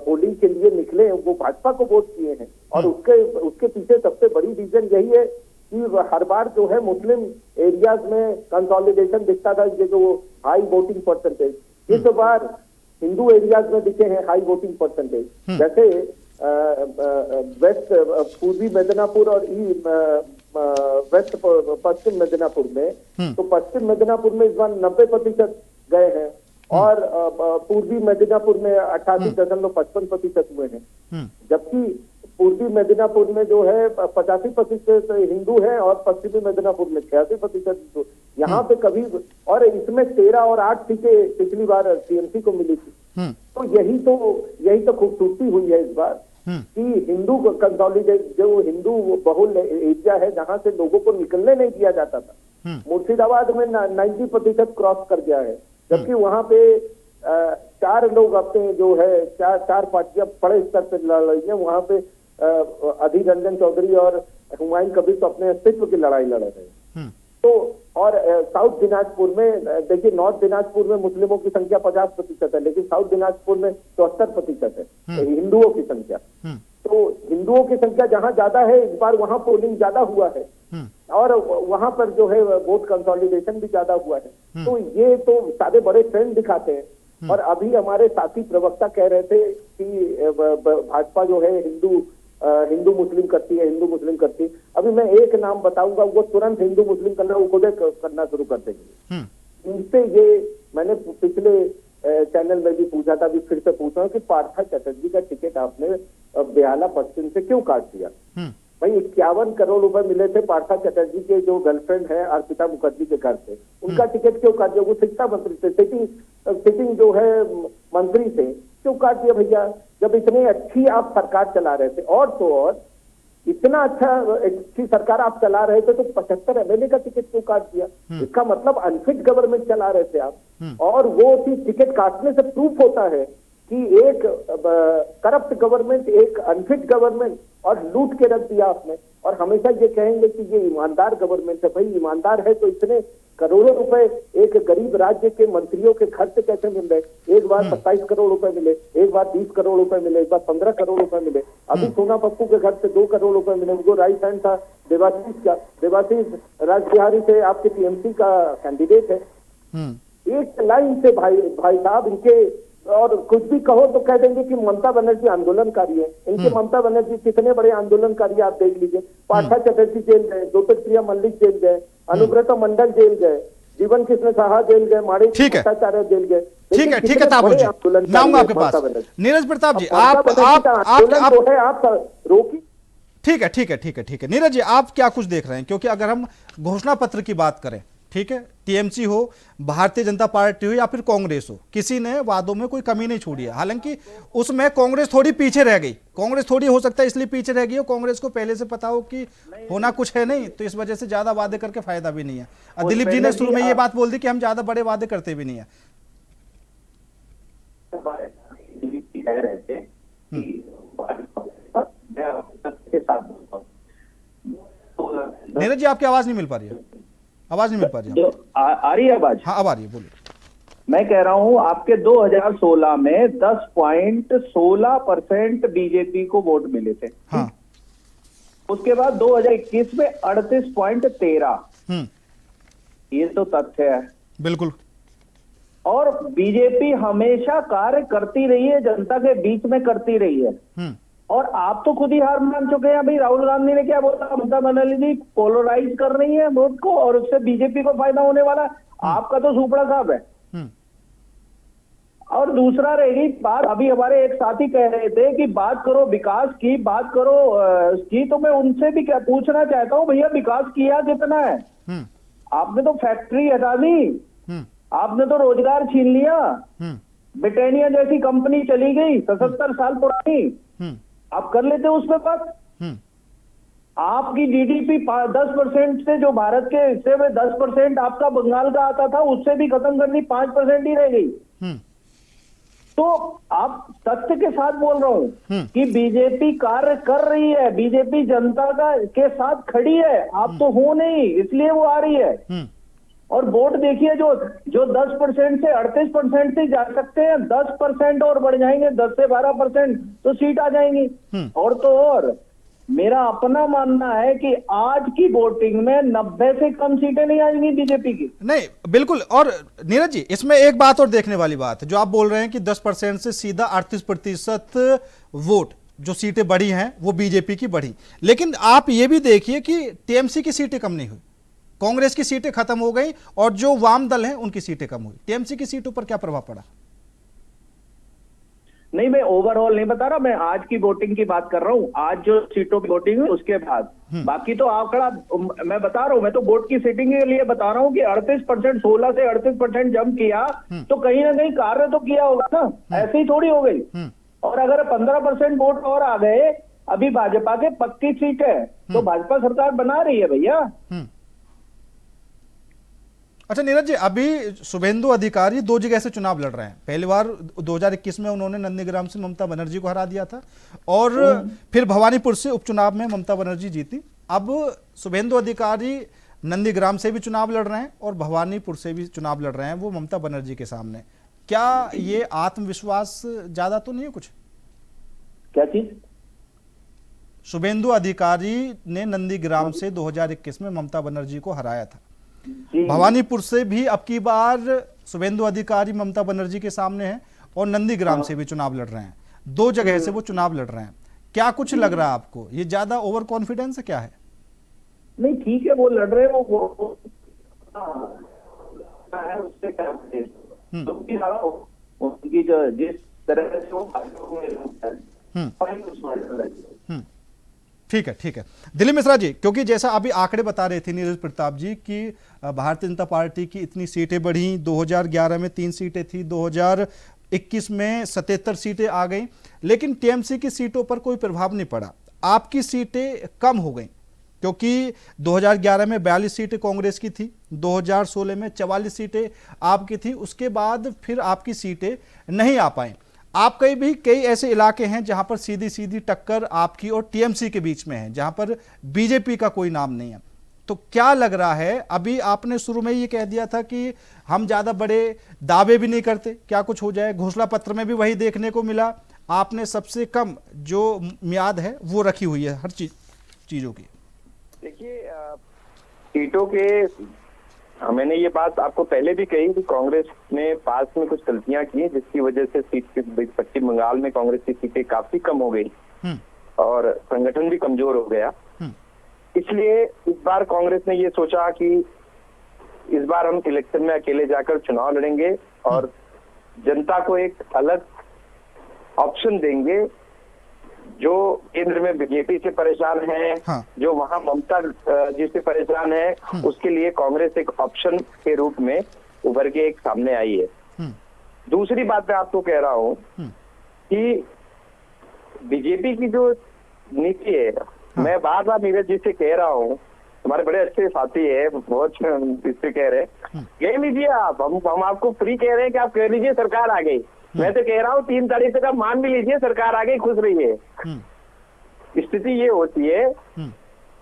पोलिंग के लिए निकले वो भाजपा को वोट किए हैं, और उसके पीछे सबसे बड़ी रीजन यही है कि हर बार जो है मुस्लिम एरियाज में कंसोलिडेशन दिखता था, ये जो हाई वोटिंग परसेंटेज, इस बार हिंदू एरियाज में दिखे हैं हाई वोटिंग परसेंटेज। जैसे वेस्ट पूर्वी मिदनापुर और वेस्ट पश्चिम मिदनापुर में, तो पश्चिम मिदनापुर में इस बार 90% गए हैं, और पूर्वी मिदनापुर में 88.55% हुए हैं, जबकि पूर्वी मिदनापुर में जो है 85% हिंदू है और पश्चिमी मिदनापुर में 86%। यहाँ पे कभी, और इसमें 13 और 8 सीटें पिछली बार टीएमसी को मिली थी। तो यही तो खूबसूरती हुई है इस बार कि हिंदू कंसोलिडेट, जो हिंदू बहुल एरिया है जहाँ से लोगों को निकलने नहीं दिया जाता था, मुर्शिदाबाद में 90% क्रॉस कर गया है, जबकि वहां पे 4 लोग अपने जो है चार पार्टियां बड़े स्तर पर लड़ रही है। वहां पे अधीर रंजन चौधरी और हुमायूं कबीर तो अपने अस्तित्व की लड़ाई लड़ रहे हैं। तो और साउथ दिनाजपुर में देखिए, नॉर्थ दिनाजपुर में मुस्लिमों की संख्या 50% है, लेकिन साउथ दिनाजपुर में 74% है हिंदुओं की संख्या। तो हिंदुओं की संख्या जहां ज्यादा है, इस बार वहां पोलिंग ज्यादा हुआ है और वहां पर जो है वोट कंसोलिडेशन भी ज्यादा हुआ है। तो ये तो सारे बड़े ट्रेंड दिखाते हैं। और अभी हमारे साथी प्रवक्ता कह रहे थे कि भाजपा जो है हिंदू मुस्लिम करती है, हिंदू मुस्लिम करती है। अभी मैं एक नाम बताऊंगा, वो तुरंत हिंदू मुस्लिम करना वो खुद करना शुरू कर देंगे। इनसे ये मैंने पिछले चैनल में भी पूछा था, अभी फिर से पूछ रहा हूँ कि पार्था चटर्जी का टिकट आपने बेहाला पश्चिम से क्यों काट दिया? भाई 51 करोड़ रुपए मिले थे पार्था चटर्जी के जो गर्लफ्रेंड है अर्पिता मुखर्जी के घर से, उनका टिकट क्यों काट दिया? वो शिक्षा मंत्री से, सिटिंग जो है मंत्री से, क्यों काट दिया भैया? जब इतनी अच्छी आप सरकार चला रहे थे, और तो और इतना अच्छी सरकार आप चला रहे थे, तो 75 एमएलए का टिकट क्यों काट दिया? इसका मतलब अनफिट गवर्नमेंट चला रहे थे आप। और वो टिकट काटने से प्रूफ होता है कि एक करप्ट गवर्नमेंट, एक अनफिट गवर्नमेंट, और लूट के रख दिया आपने। और हमेशा ये कहेंगे कि ये ईमानदार गवर्नमेंट है। भाई ईमानदार है तो इतने करोड़ों रुपए एक गरीब राज्य के मंत्रियों के घर से कैसे मिल रहे? एक बार 27 करोड़ रुपए मिले, एक बार 20 करोड़ रुपए मिले, एक बार 15 करोड़ रुपए मिले। अभी सोना पप्पू के घर से 2 करोड़ रुपए मिले। वो राइट हैंड था देवाशीष का, देवाशीष राजबिहारी से आपके टीएमसी का कैंडिडेट है। एक लाइन से भाई साहब इनके, और कुछ भी कहो तो कह देंगे कि ममता बनर्जी आंदोलनकारी है। इनके ममता बनर्जी कितने बड़े आंदोलनकारी आप देख लीजिए। पार्था चटर्जी जेल गए, ज्योतिप्रिया मल्लिक जेल गए, अनुव्रत मंडल जेल गए, जीवन कृष्ण साहा जेल गए, माणिक भट्टाचार्य जेल गए। ठीक है ताबू जी, मैं आऊंगा आपके पास। नीरज प्रताप जी, आप रोकी। ठीक है नीरज जी, आप क्या कुछ देख रहे हैं? क्योंकि अगर हम घोषणा पत्र की बात करें, ठीक है, टीएमसी हो, भारतीय जनता पार्टी हो या फिर कांग्रेस हो, किसी ने वादों में कोई कमी नहीं छोड़ी है। हालांकि उसमें कांग्रेस थोड़ी पीछे रह गई, कांग्रेस थोड़ी हो सकता है इसलिए पीछे रह गई हो, कांग्रेस को पहले से पता हो कि होना कुछ है नहीं, तो इस वजह से ज्यादा वादे करके फायदा भी नहीं है। दिलीप जी ने शुरू में ये बात बोल दी कि हम ज्यादा बड़े वादे करते भी नहीं है। नीरज जी, आपकी आवाज नहीं मिल पा रही है, आवाज नहीं मिल पा रही है। आ रही है आवाज? हाँ, अब आ रही है, बोलिए। मैं कह रहा हूं आपके 2016 में 10.16% बीजेपी को वोट मिले थे। हाँ। उसके बाद 2021 में 38.13। ये तो तथ्य है। बिल्कुल। और बीजेपी हमेशा कार्य करती रही है, जनता के बीच में करती रही है। और आप तो खुद ही हार मान चुके हैं। अभी राहुल गांधी ने क्या बोला? ममता बनर्जी पोलराइज कर रही है वोट को और उससे बीजेपी को फायदा होने वाला। आपका तो सुपड़ा साहब है। और दूसरा रहेगी बात, अभी हमारे एक साथी कह रहे थे कि बात करो विकास की, बात करो की, तो मैं उनसे भी क्या पूछना चाहता हूँ, भैया विकास किया कितना है? आपने तो फैक्ट्री हटा दी, आपने तो रोजगार छीन लिया, ब्रिटानिया जैसी कंपनी चली गई 77 साल पुरानी, आप कर लेते उस पर बात। आपकी जीडीपी 10% से, जो भारत के हिस्से में 10% आपका बंगाल का आता था, उससे भी खत्म कर दी, 5% ही रह गई। तो आप तथ्य के साथ बोल रहा हूं कि बीजेपी कार्य कर रही है, बीजेपी जनता के साथ खड़ी है। आप तो हो नहीं, इसलिए वो आ रही है। और वोट देखिए, जो 10% से 38% से जा सकते हैं, 10% और बढ़ जाएंगे, 10 से 12% तो सीट आ जाएंगी। और तो और मेरा अपना मानना है कि आज की वोटिंग में 90 से कम सीटें नहीं आएंगी बीजेपी की। नहीं, बिल्कुल। और नीरज जी, इसमें एक बात और देखने वाली बात है, जो आप बोल रहे हैं कि 10% से सीधा 38% वोट, जो सीटें बढ़ी हैं वो बीजेपी की बढ़ी। लेकिन आप ये भी देखिए कि टीएमसी की सीटें कम नहीं हुई, कांग्रेस की सीटें खत्म हो गई, और जो वाम दल हैं उनकी सीटें कम हुई। टीएमसी की सीटों पर क्या प्रभाव पड़ा? नहीं, मैं ओवरऑल नहीं बता रहा, मैं आज की वोटिंग की बात कर रहा हूं। आज जो सीटों की वोटिंग हुई उसके बाद, बाकी तो आंकड़ा मैं बता रहा हूं। मैं तो वोट की सीटिंग के लिए बता रहा हूं कि 38%, 16 से 38% जंप किया तो कहीं ना कहीं कार्य तो किया होगा ना, ऐसे ही थोड़ी हो गई। और अगर 15% वोट और आ गए, अभी भाजपा के पक्की सीट है, तो भाजपा सरकार बना रही है भैया। अच्छा नीरज जी, अभी शुभेंदु अधिकारी 2 जगह से चुनाव लड़ रहे हैं। पहली बार 2021 में उन्होंने नंदीग्राम से ममता बनर्जी को हरा दिया था, और फिर भवानीपुर से उपचुनाव में ममता बनर्जी जीती। अब शुभेंदु अधिकारी नंदीग्राम से भी चुनाव लड़ रहे हैं और भवानीपुर से भी चुनाव लड़ रहे हैं, वो ममता बनर्जी के सामने। क्या ये आत्मविश्वास ज्यादा तो नहीं है कुछ? क्या चीज? शुभेंदु अधिकारी ने नंदीग्राम से 2021 में ममता बनर्जी को हराया था। भवानीपुर से भी अब की बार शुभेंदु अधिकारी ममता बनर्जी के सामने हैं और नंदीग्राम से भी चुनाव लड़ रहे हैं। 2 जगह से वो चुनाव लड़ रहे हैं। क्या कुछ लग रहा है आपको? ये ज्यादा ओवर कॉन्फिडेंस है, क्या है? नहीं ठीक है, वो लड़ रहे हैं, वो उससे क्या उनकी जो जिस तरह से वो ठीक है, ठीक है। दिलीप मिश्रा जी, क्योंकि जैसा अभी आंकड़े बता रहे थे नीरज प्रताप जी कि भारतीय जनता पार्टी की इतनी सीटें बढ़ी, 2011 में 3 सीटें थी, 2021 में 77 सीटें आ गई, लेकिन टीएमसी की सीटों पर कोई प्रभाव नहीं पड़ा। आपकी सीटें कम हो गई क्योंकि 2011 में 42 सीटें कांग्रेस की थी, 2016 में 44 सीटें आपकी थी, उसके बाद फिर आपकी सीटें नहीं आ पाई। आप कई ऐसे इलाके हैं जहां पर सीधी सीधी टक्कर आपकी और टीएमसी के बीच में है, जहां पर बीजेपी का कोई नाम नहीं है। तो क्या लग रहा है? अभी आपने शुरू में ये कह दिया था कि हम ज्यादा बड़े दावे भी नहीं करते, क्या कुछ हो जाए। घोषणा पत्र में भी वही देखने को मिला। आपने सबसे कम जो मियाद है वो रखी हुई है हर चीजों की। देखिए, सीटों के मैंने ये बात आपको पहले भी कही कि कांग्रेस ने पास में कुछ गलतियां की जिसकी वजह से पश्चिम बंगाल में कांग्रेस की सीटें काफी कम हो गई और संगठन भी कमजोर हो गया। इसलिए इस बार कांग्रेस ने ये सोचा कि इस बार हम इलेक्शन में अकेले जाकर चुनाव लड़ेंगे और जनता को एक अलग ऑप्शन देंगे। जो केंद्र में बीजेपी से परेशान है, जो वहां ममता जी से परेशान है, उसके लिए कांग्रेस एक ऑप्शन के रूप में उभर के एक सामने आई है। दूसरी बात मैं आपको कह रहा हूं कि बीजेपी की जो नीति है, मैं बार बार नीरज जी से कह रहा हूं, हमारे बड़े अच्छे साथी है, बहुत इससे कह रहे हैं, कह लीजिए आप, हम आपको फ्री कह रहे हैं कि आप कह लीजिए सरकार आ गई। मैं तो कह रहा हूँ 3 तारीख तक आप मान भी लीजिए सरकार आ गई, खुश रहिए। स्थिति ये होती है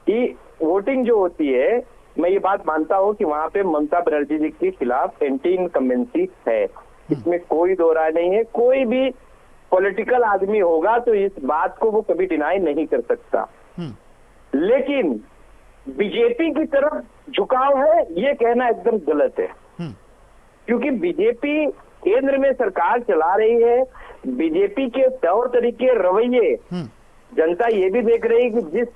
कि वोटिंग जो होती है, मैं ये बात मानता हूँ कि वहां पे ममता बनर्जी जी के खिलाफ एंटी इनकम्बेंसी है, इसमें कोई दो राय नहीं है। कोई भी पॉलिटिकल आदमी होगा तो इस बात को वो कभी डिनाई नहीं कर सकता। लेकिन बीजेपी की तरफ झुकाव है, ये कहना एकदम गलत है, क्योंकि बीजेपी केंद्र में सरकार चला रही है। बीजेपी के तौर तरीके, रवैये जनता ये भी देख रही है कि जिस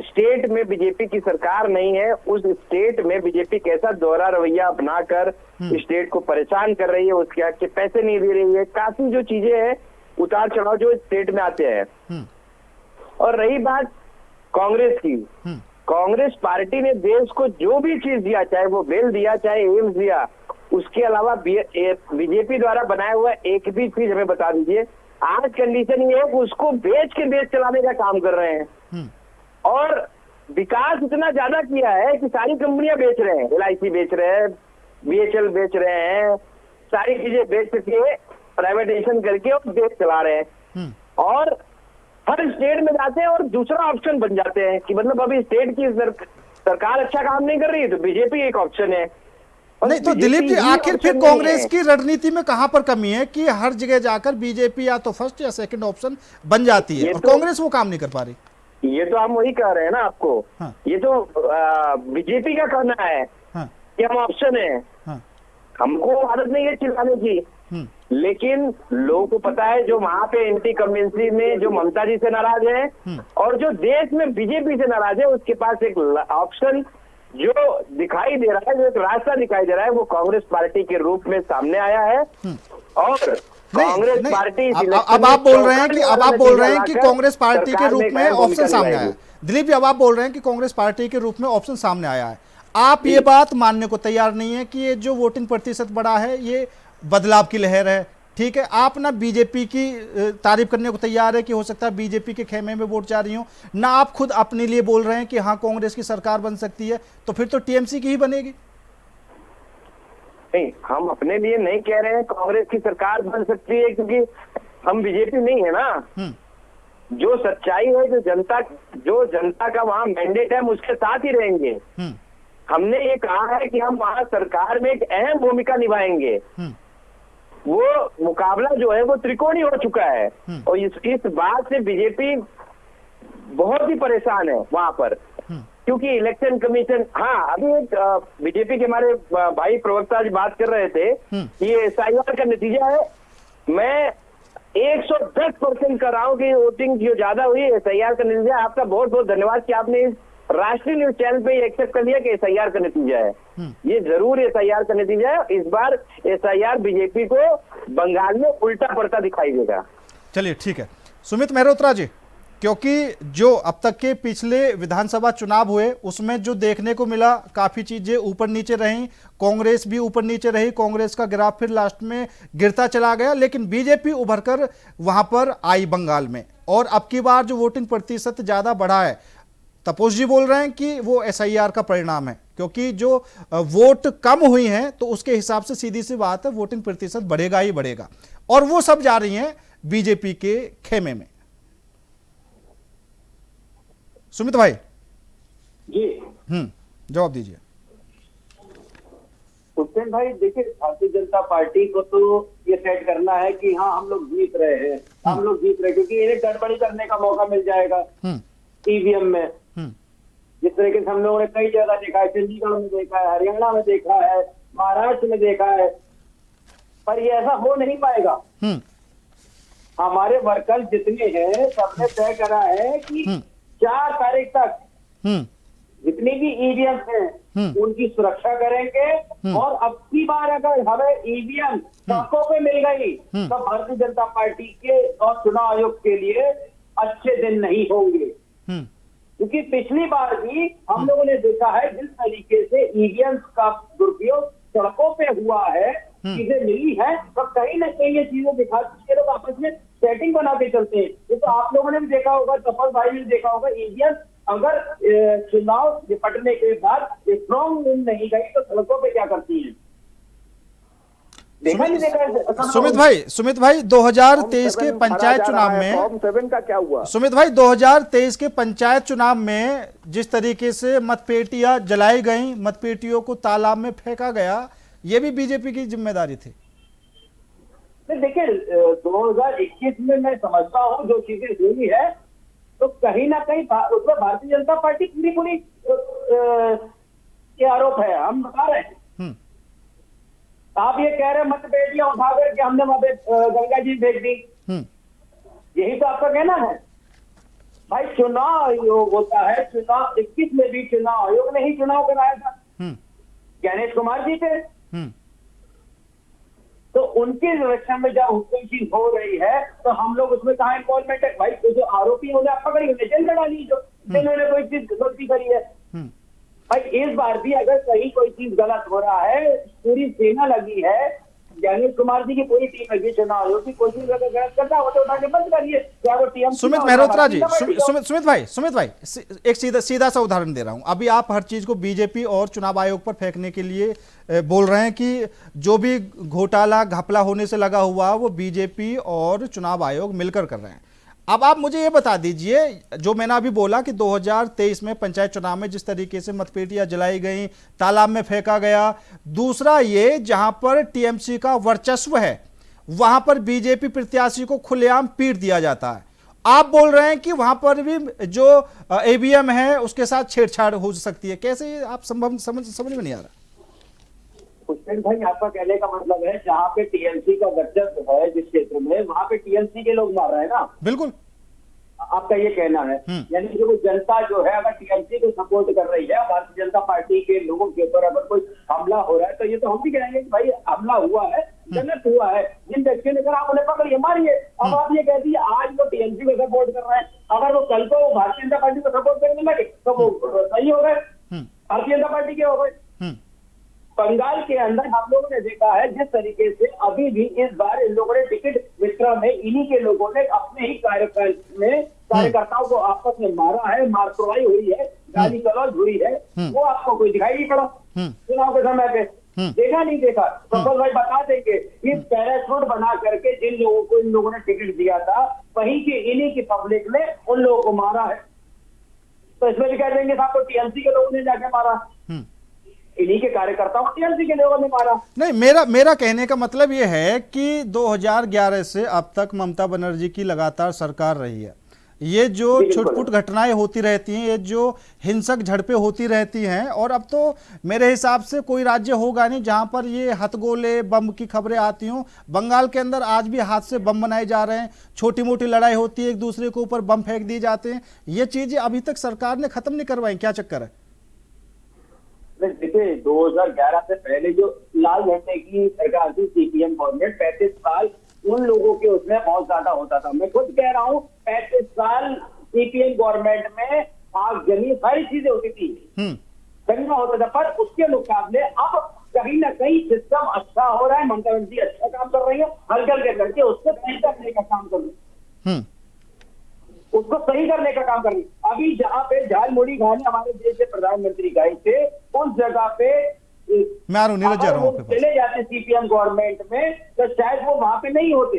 स्टेट में बीजेपी की सरकार नहीं है, उस स्टेट में बीजेपी कैसा दोहरा रवैया अपनाकर स्टेट को परेशान कर रही है, उसके हक के पैसे नहीं दे रही है, काफी जो चीजें हैं, उतार चढ़ाव जो स्टेट में आते हैं। और रही बात कांग्रेस की, कांग्रेस पार्टी ने देश को जो भी चीज दिया, चाहे वो बेल दिया, चाहे एम्स दिया, उसके अलावा बीजेपी द्वारा बनाया हुआ एक भी चीज हमें बता दीजिए। आज कंडीशन ये है कि उसको बेच के देश चलाने का काम कर रहे हैं और विकास इतना ज्यादा किया है कि सारी कंपनियां बेच रहे हैं, LIC बेच रहे हैं, BHL बेच रहे हैं, सारी चीजें बेच के प्राइवेटाइजेशन करके और देश चला रहे हैं और हर स्टेट में जाते हैं और दूसरा ऑप्शन बन जाते हैं कि मतलब अभी स्टेट की सरकार अच्छा काम नहीं कर रही है तो बीजेपी एक ऑप्शन है। नहीं तो दिलीप जी, आखिर फिर कांग्रेस की रणनीति में कहां पर कमी है कि हर जगह जाकर बीजेपी या तो फर्स्ट या सेकंड ऑप्शन बन जाती है और कांग्रेस वो काम नहीं कर पा रही? ये तो हम वही कह रहे हैं ना आपको। ये तो बीजेपी का कहना है कि हम ऑप्शन है, हमको आदत नहीं है चिल्लाने की, लेकिन लोगों को पता है जो वहां पे एंटी कम्युनिटी में जो ममता जी से नाराज है और जो देश में बीजेपी से नाराज है, उसके पास एक ऑप्शन जो दिखाई दे रहा है, जो एक रास्ता दिखाई दे रहा है, वो कांग्रेस पार्टी के रूप में सामने आया है। और कांग्रेस पार्टी अब आप बोल रहे हैं कि कांग्रेस पार्टी के रूप में ऑप्शन सामने आया। दिलीप जी, अब आप बोल रहे हैं कि कांग्रेस पार्टी के रूप में ऑप्शन सामने आया है। आप ये बात मानने को तैयार नहीं है कि ये जो वोटिंग प्रतिशत बढ़ा है ये बदलाव की लहर है, ठीक है। आप ना बीजेपी की तारीफ करने को तैयार है कि हो सकता है बीजेपी के खेमे में वोट जा रही हो, ना आप खुद अपने लिए बोल रहे हैं कि हाँ कांग्रेस की सरकार बन सकती है, तो फिर तो टीएमसी की ही बनेगी। नहीं, हम अपने लिए नहीं कह रहे हैं कांग्रेस की सरकार बन सकती है, क्योंकि हम बीजेपी नहीं है ना। जो सच्चाई है, जो जनता का वहाँ मैंडेट है, हम उसके साथ ही रहेंगे। हमने ये कहा है कि हम वहाँ सरकार में एक अहम भूमिका निभाएंगे। वो मुकाबला जो है वो त्रिकोणीय हो चुका है और इस बात से बीजेपी बहुत ही परेशान है वहां पर, क्योंकि इलेक्शन कमीशन, हाँ अभी एक बीजेपी के हमारे भाई प्रवक्ता जी बात कर रहे थे कि ये SIR का नतीजा है। मैं 110% कर रहा हूँ कि वोटिंग जो ज्यादा हुई SIR का नतीजा। आपका बहुत बहुत धन्यवाद कि आपने इस राष्ट्रीय न्यूज चैनल पे एक्सेप्ट कर लिया कि SIR का नतीजा है। ये जरूर SIR का नतीजा है। इस बार SIR बीजेपी को बंगाल में उल्टा पड़ता दिखाई देगा। चलिए ठीक है सुमित मेहरोत्रा जी, क्योंकि जो अब तक के पिछले विधानसभा चुनाव हुए उसमें जो देखने को मिला काफी चीजें ऊपर नीचे रहीं, कांग्रेस भी ऊपर नीचे रही, कांग्रेस का ग्राफ फिर लास्ट में गिरता चला गया, लेकिन बीजेपी उभरकर वहां पर आई बंगाल में। और अब की बार जो वोटिंग प्रतिशत ज्यादा बढ़ा है, तपोज जी बोल रहे हैं कि वो SIR का परिणाम है, क्योंकि जो वोट कम हुई हैं तो उसके हिसाब से सीधी सी बात है वोटिंग प्रतिशत बढ़ेगा ही बढ़ेगा, और वो सब जा रही हैं बीजेपी के खेमे में। सुमित भाई जी जवाब दीजिए। हुसैन भाई देखिए, भारतीय जनता पार्टी को तो ये सेट करना है कि हाँ हम लोग जीत रहे हैं, हम लोग जीत रहे हैं, क्योंकि इन्हें गड़बड़ी करने का मौका मिल जाएगा EVM में। जिस तरीके से हम लोगों ने कई जगह देखा है, चंडीगढ़ में देखा है, हरियाणा में देखा है, महाराष्ट्र में देखा है, पर ये ऐसा हो नहीं पाएगा। हमारे वर्कर्स जितने हैं सबने तय करा है कि 4 तारीख तक जितनी भी EVM हैं उनकी सुरक्षा करेंगे, और अब की बार अगर हमें EVM सड़कों पे मिल गई तो भारतीय जनता पार्टी के और चुनाव आयोग के लिए अच्छे दिन नहीं होंगे। क्योंकि पिछली बार भी हम लोगों ने देखा है जिस तरीके से EVM का दुरुपयोग सड़कों पे हुआ है, चीजें मिली है, तो कहीं ना कहीं ये चीजें दिखाती है, लोग आपस में सेटिंग बना के चलते हैं। ये तो आप लोगों ने भी देखा होगा, तपल भाई ने देखा होगा, EVM अगर चुनाव निपटने के बाद स्ट्रॉन्ग नहीं गई तो सड़कों पे क्या करती है, देखा नहीं देखा। सुमित भाई 2023 के पंचायत चुनाव में फॉर्म 7 का क्या हुआ? सुमित भाई 2023 के पंचायत चुनाव में जिस तरीके से मतपेटियां जलाई गईं, मतपेटियों को तालाब में फेंका गया, ये भी बीजेपी की जिम्मेदारी थी। देखिए 2021 में मैं समझता हूँ जो चीजें हुई है तो कहीं ना कहीं उसमें भारतीय जनता पार्टी पूरी ये आरोप है, हम बता रहे हैं। आप ये कह रहे हैं मतपेटियां उठा करके हमने वहां पे गंगा जी भेज दी, यही तो आपका कहना है। भाई चुनाव आयोग होता है, चुनाव 21 में भी चुनाव आयोग ने ही चुनाव कराया था, गणेश कुमार जी थे, तो उनके इलेक्शन में जब कोई चीज हो रही है तो हम लोग उसमें कहाँ इन्वॉल्वमेंट है। भाई तो जो आरोपी होने आप पकड़ी, उन्हें जेल में डाली, जो जिन्होंने कोई चीज गलती करी है। भाई इस बार भी अगर कहीं कोई चीज गलत हो रहा है, पूरी सेना लगी है, गणेश कुमार जी की पूरी टीम लगी, चुनाव आयोग की कोशिश अगर गलत करता हो तो उठा के बंद करिए। क्या वो टीएमसी सुमित मेहरोत्रा जी, सुमित भाई एक सीधा सा उदाहरण दे रहा हूं। अभी आप हर चीज को बीजेपी और चुनाव आयोग पर फेंकने के लिए बोल रहे हैं कि जो भी घोटाला घपला होने से लगा हुआ वो बीजेपी और चुनाव आयोग मिलकर कर रहे हैं। अब आप मुझे ये बता दीजिए, जो मैंने अभी बोला कि 2023 में पंचायत चुनाव में जिस तरीके से मतपेटियां जलाई गई, तालाब में फेंका गया, दूसरा ये जहां पर टीएमसी का वर्चस्व है वहां पर बीजेपी प्रत्याशी को खुलेआम पीट दिया जाता है। आप बोल रहे हैं कि वहां पर भी जो ईवीएम है उसके साथ छेड़छाड़ हो सकती है। कैसे ये आप समझ में नहीं आ रहा? हुसैन भाई आपका कहने का मतलब है जहाँ पे टीएमसी का वर्चस्व है जिस क्षेत्र में, वहाँ पे टीएमसी के लोग मार रहे हैं ना? बिल्कुल, आपका ये कहना है। यानी कि वो जनता जो है अगर टीएमसी को सपोर्ट कर रही है, भारतीय जनता पार्टी के लोगों के ऊपर अगर कोई हमला हो रहा है तो ये तो हम भी कहेंगे कि भाई हमला हुआ है, गलत हुआ है, जिन व्यक्तियों ने कहा आप उन्हें पकड़िए, मारिए। अब आप ये कहती है आज वो टीएमसी को सपोर्ट कर रहे हैं, अगर वो कल को भारतीय जनता पार्टी को सपोर्ट करने लगे तो वो सही हो गए, भारतीय जनता पार्टी के हो गए। बंगाल के अंदर हम लोगों ने देखा है जिस तरीके से अभी भी इस बार इन लोगों ने टिकट वितरण में इन्हीं के लोगों ने अपने ही कार्यकर्ताओं को आपस में मारा है, मारपरवाही हुई है, गाली गलौज हुई है, वो आपको कोई दिखाई नहीं पड़ा चुनाव के समय पे। देखा नहीं देखा? प्रफुल्ल भाई बता देंगे कि पैराशूट बना करके जिन लोगों को इन लोगों ने टिकट दिया था, वहीं की इन्हीं की पब्लिक ने उन लोगों को मारा है। तो इसमें भी कह देंगे साहब को टीएमसी के लोगों ने जाके मारा, इन्हीं के कार्यकर्ताओं टीएमसी के लोगों ने मारा। नहीं, मेरा कहने का मतलब ये है कि 2011 से अब तक ममता बनर्जी की लगातार सरकार रही है। ये जो छुटपुट घटनाएं होती रहती हैं, ये जो हिंसक झड़पें होती रहती हैं, और अब तो मेरे हिसाब से कोई राज्य होगा नहीं जहां पर ये हथगोले बम की खबरें आती हों। बंगाल के अंदर आज भी हाथ से बम बनाए जा रहे हैं, छोटी मोटी लड़ाई होती है, एक दूसरे के ऊपर बम फेंक दिए जाते हैं। ये चीजें अभी तक सरकार ने खत्म नहीं करवाई, क्या चक्कर है? देखिए 2011 से पहले जो लाल झंडे की सरकार थी, सीपीएम गवर्नमेंट, 35 साल उन लोगों के उसमें बहुत ज्यादा होता था। मैं खुद कह रहा हूँ 35 साल सीपीएम गवर्नमेंट में आग जली, सारी चीजें होती थी, दंगा होता था, पर उसके मुकाबले अब कहीं ना कहीं सिस्टम अच्छा हो रहा है। ममता बनर्जी अच्छा काम कर रही है, हल्के हल्के करके उसको सही करने का काम कर रही है, उसको सही करने का काम कर रही है। अभी जहाँ पे झालमुड़ी खाने हमारे देश के प्रधानमंत्री गए थे, उस जगह पे मैं आ रहा हूं, नीरज जा रहा हूं, चले जाते सीपीएम गवर्नमेंट में तो शायद वो वहां पे नहीं होते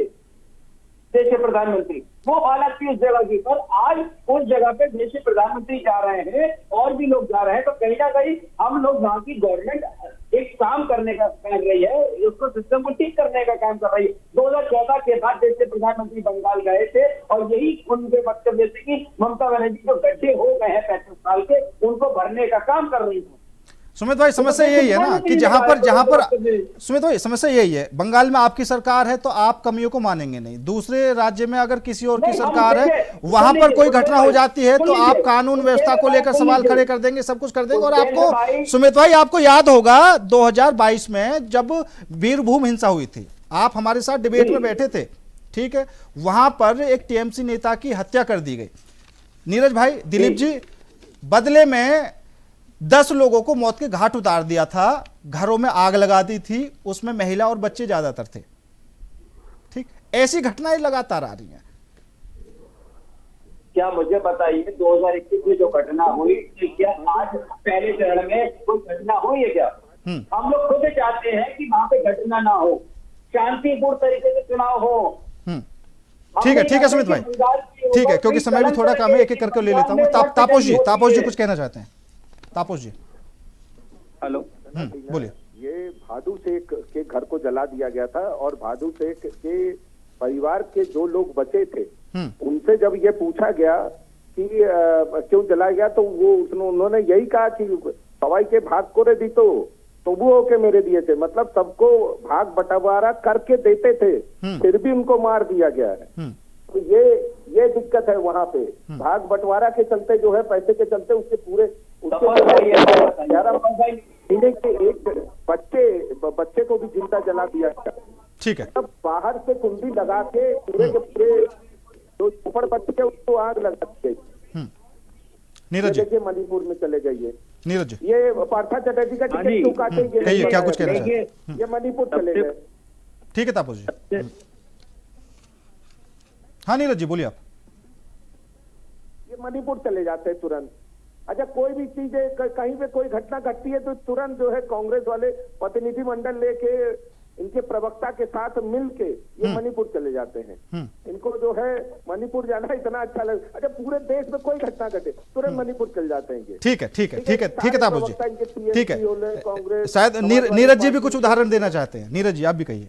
देश के प्रधानमंत्री, वो हालत थी उस जगह की। पर आज उस जगह पे देश के प्रधानमंत्री जा रहे हैं और भी लोग जा रहे हैं, तो कहीं ना कहीं हम लोग वहां की गवर्नमेंट एक काम करने का कर रही है, उसको सिस्टम को ठीक करने का काम कर रही है। 2014 के बाद देश के प्रधानमंत्री बंगाल गए थे और यही उनके वक्तव्य से कि ममता बनर्जी जो गड्ढे हो गए हैं 35 साल के, उनको भरने का काम कर रही है। सुमित भाई, समस्या यही है ना कि जहां पर सुमित भाई समस्या यही है, बंगाल में आपकी सरकार है तो आप कमियों को मानेंगे नहीं, दूसरे राज्य में अगर किसी और की सरकार है, वहां पर कोई घटना हो जाती है तो आप कानून व्यवस्था को लेकर सवाल खड़े कर देंगे, सब कुछ कर देंगे। और आपको सुमित भाई, आपको याद होगा 2022 में जब वीरभूम हिंसा हुई थी, आप हमारे साथ डिबेट में बैठे थे, ठीक है, वहां पर एक टीएमसी नेता की हत्या कर दी गई। नीरज भाई, दिलीप जी, बदले में 10 लोगों को मौत के घाट उतार दिया था, घरों में आग लगा दी थी, उसमें महिला और बच्चे ज्यादातर थे। ठीक, ऐसी घटनाएं लगातार आ रही हैं। क्या मुझे बताइए 2021 में जो घटना हुई, क्या आज पहले चरण में कोई घटना हुई है क्या? हम लोग खुद चाहते हैं कि वहां पे घटना ना हो, शांतिपूर्ण तरीके से चुनाव हो। ठीक है सुमित भाई, ठीक है, क्योंकि समय भी थोड़ा कम है, एक एक करके ले लेता हूँ। तापस जी कुछ कहना चाहते हैं? तापस जी, हेलो, बोलिए। ये भादु शेख के घर को जला दिया गया था और भादु शेख के परिवार के जो लोग बचे थे, उनसे जब ये पूछा गया कि क्यों जलाया गया, तो उन्होंने यही कहा कि सवाई के भाग को रे दी तो वो होके मेरे दिए थे। मतलब सबको भाग बंटवारा करके देते थे, फिर भी उनको मार दिया गया है। तो ये दिक्कत है वहां पे, भाग बंटवारा के चलते जो है, पैसे के चलते उसके पूरे एक बच्चे को भी जिंदा जला दिया गया। ठीक है, तब बाहर से कुंडी लगा के पूरे के पूरे जो झोपड़पट्टी है उसको आग लगा दी गई। नीरज जी, देखिए मणिपुर में चले जाइए, नीरज जी, ये पार्था चटर्जी का टिकट क्यों काटेंगे? क्या कुछ कहना चाहते हैं? ये मणिपुर चले गए। ठीक है तापस जी, हाँ नीरज जी बोलिए आप। ये मणिपुर चले जाते हैं तुरंत। अच्छा, कोई भी चीज कहीं पे कोई घटना घटती है तो तुरंत जो है कांग्रेस वाले प्रतिनिधिमंडल लेके इनके प्रवक्ता के साथ मिलके ये मणिपुर चले जाते हैं। इनको जो है मणिपुर जाना इतना अच्छा लगे। अच्छा, पूरे देश में कोई घटना घटे तुरंत मणिपुर चले जाते हैं। ठीक है तापस जी, ठीक है। शायद नीरज जी भी कुछ उदाहरण देना चाहते हैं। नीरज जी आप भी कहिए।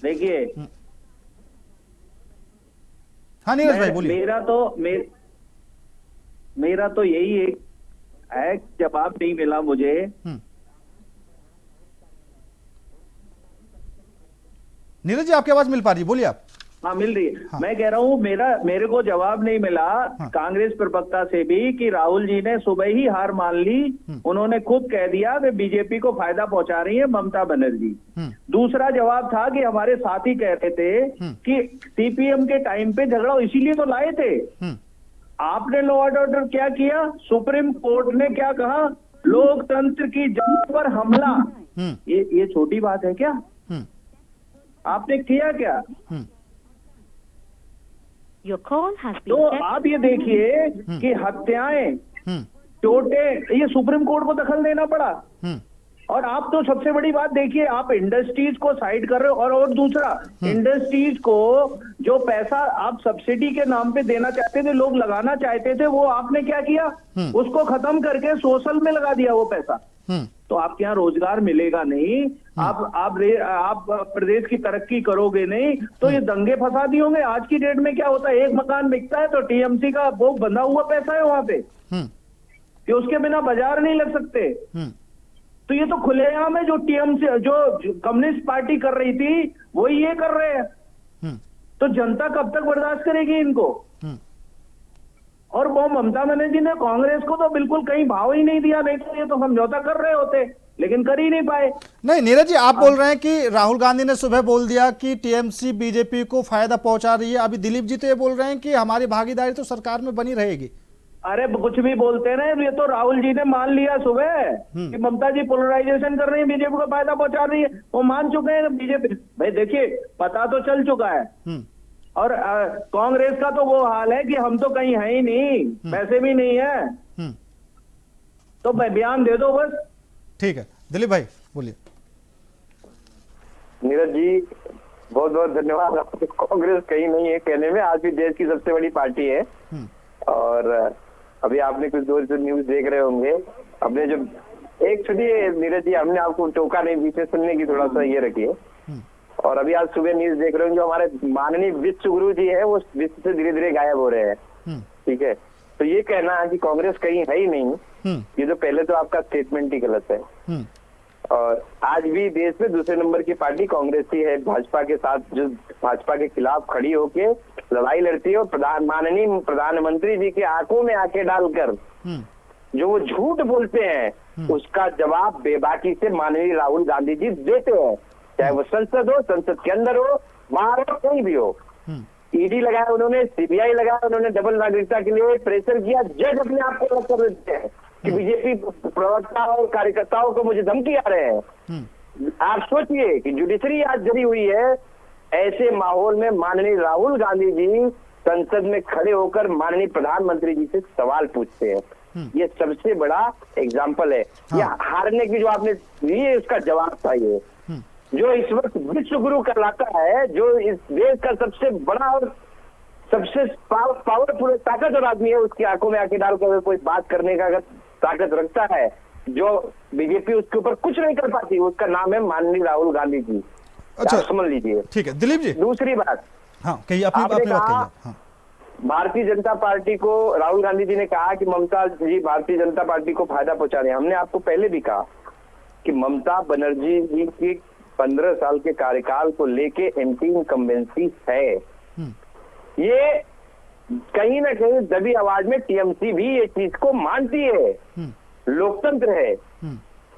देखिए हाँ नीरज भाई बोलिए। मेरा तो यही एक है, जवाब नहीं मिला मुझे। नीरज जी आपकी आवाज मिल पा रही है, बोलिए आप। हाँ मिल रही है। मैं कह रहा हूँ मेरे को जवाब नहीं मिला कांग्रेस प्रवक्ता से भी कि राहुल जी ने सुबह ही हार मान ली। उन्होंने खुद कह दिया वे बीजेपी को फायदा पहुंचा रही है ममता बनर्जी। दूसरा जवाब था कि हमारे साथी कह रहे थे कि सीपीएम के टाइम पे झगड़ा इसीलिए तो लाए थे। आपने लॉ एंड ऑर्डर क्या किया? सुप्रीम कोर्ट ने क्या कहा? लोकतंत्र की जंग पर हमला। ये छोटी बात है क्या? आपने किया क्या? तो आप ये देखिए कि हत्याएं, चोटें, ये सुप्रीम कोर्ट को दखल देना पड़ा। और आप तो सबसे बड़ी बात देखिए, आप इंडस्ट्रीज को साइड कर रहे हो, और दूसरा इंडस्ट्रीज को जो पैसा आप सब्सिडी के नाम पे देना चाहते थे, लोग लगाना चाहते थे, वो आपने क्या किया, उसको खत्म करके सोशल में लगा दिया वो पैसा। तो आपके यहाँ रोजगार मिलेगा नहीं, आप प्रदेश की तरक्की करोगे नहीं, तो ये दंगे फसादी होंगे। आज की डेट में क्या होता है, एक मकान बिकता है तो टीएमसी का वो बंधा हुआ पैसा है वहां पे कि उसके बिना बाजार नहीं लग सकते। तो ये तो खुलेआम है, जो टीएमसी जो कम्युनिस्ट पार्टी कर रही थी वही ये कर रहे हैं। तो जनता कब तक बर्दाश्त करेगी इनको? और वो ममता बनर्जी ने कांग्रेस को तो बिल्कुल कहीं भाव ही नहीं दिया, नहीं तो ये तो समझौता कर रहे होते, लेकिन कर ही नहीं पाए। नहीं नीरज जी, आप बोल रहे हैं कि राहुल गांधी ने सुबह बोल दिया कि टीएमसी बीजेपी को फायदा पहुंचा रही है। अभी दिलीप जी तो ये बोल रहे हैं कि हमारी भागीदारी तो सरकार में बनी रहेगी। अरे कुछ भी बोलते ना, ये तो राहुल जी ने मान लिया सुबह कि ममता जी पोलराइजेशन कर रही है, बीजेपी को फायदा पहुंचा रही है, वो मान चुके हैं बीजेपी। भाई देखिए, पता तो चल चुका है। और कांग्रेस का तो वो हाल है कि हम तो कहीं है ही नहीं, पैसे भी नहीं है, तो बयान दे दो बस। ठीक है, दिलीप भाई बोलिए। नीरज जी बहुत बहुत धन्यवाद। कांग्रेस कहीं नहीं है कहने में, आज भी देश की सबसे बड़ी पार्टी है। और अभी आपने कुछ दो न्यूज देख रहे होंगे, अपने जो एक सुनिए नीरज जी, हमने आपको टोका नहीं, बीच में सुनने की थोड़ा सा ये रखिए। और अभी आज सुबह न्यूज देख रहे होंगे, जो हमारे माननीय विश्व गुरु जी है वो विश्व से धीरे धीरे गायब हो रहे हैं। ठीक है, तो ये कहना है कि कांग्रेस कहीं है ही नहीं, ये तो पहले तो आपका स्टेटमेंट ही गलत है। और आज भी देश में दूसरे नंबर की पार्टी कांग्रेस ही है, भाजपा के साथ, जो भाजपा के खिलाफ खड़ी होके लड़ाई लड़ती है। और माननीय प्रधानमंत्री जी के आंखों में आंखें डालकर जो वो झूठ बोलते हैं, उसका जवाब बेबाकी से माननीय राहुल गांधी जी देते हैं, चाहे वो संसद हो, संसद के अंदर हो, बाहर हो, कहीं भी हो। ईडी लगाया उन्होंने, सीबीआई लगाया उन्होंने, डबल नागरिकता के लिए प्रेशर किया, जज अपने आप को अलग कर देते हैं कि बीजेपी प्रवक्ता और कार्यकर्ताओं को मुझे धमकी आ रहे हैं। आप सोचिए कि जुडिशरी आज जरी हुई है, ऐसे माहौल में माननीय राहुल गांधी जी संसद में खड़े होकर माननीय प्रधानमंत्री जी से सवाल पूछते हैं। ये सबसे बड़ा एग्जाम्पल है। ये हारने की जो आपने दी उसका जवाब था। ये जो इस वक्त विश्व गुरु कहलाता है, जो इस देश का सबसे बड़ा और सबसे पावरफुल ताकतवर आदमी है, उसकी आंखों में आंखें डालकर कोई बात करने का अगर ताकत रखता है, जो बीजेपी उसके ऊपर कुछ नहीं कर पाती, उसका नाम है माननीय राहुल गांधी जी। अच्छा, समझ लीजिए। ठीक है दिलीप जी। दूसरी बात, हाँ कही आपने बात कही। भारतीय जनता पार्टी को राहुल गांधी जी ने कहा कि ममता जी भारतीय जनता पार्टी को फायदा पहुंचा रहे हैं। हमने आपको पहले भी कहा कि ममता बनर्जी जी की 15 साल के कार्यकाल को लेके एंटी इनकम्बेंसी है। ये कहीं ना कहीं दबी आवाज में टीएमसी भी ये चीज को मानती है। लोकतंत्र है,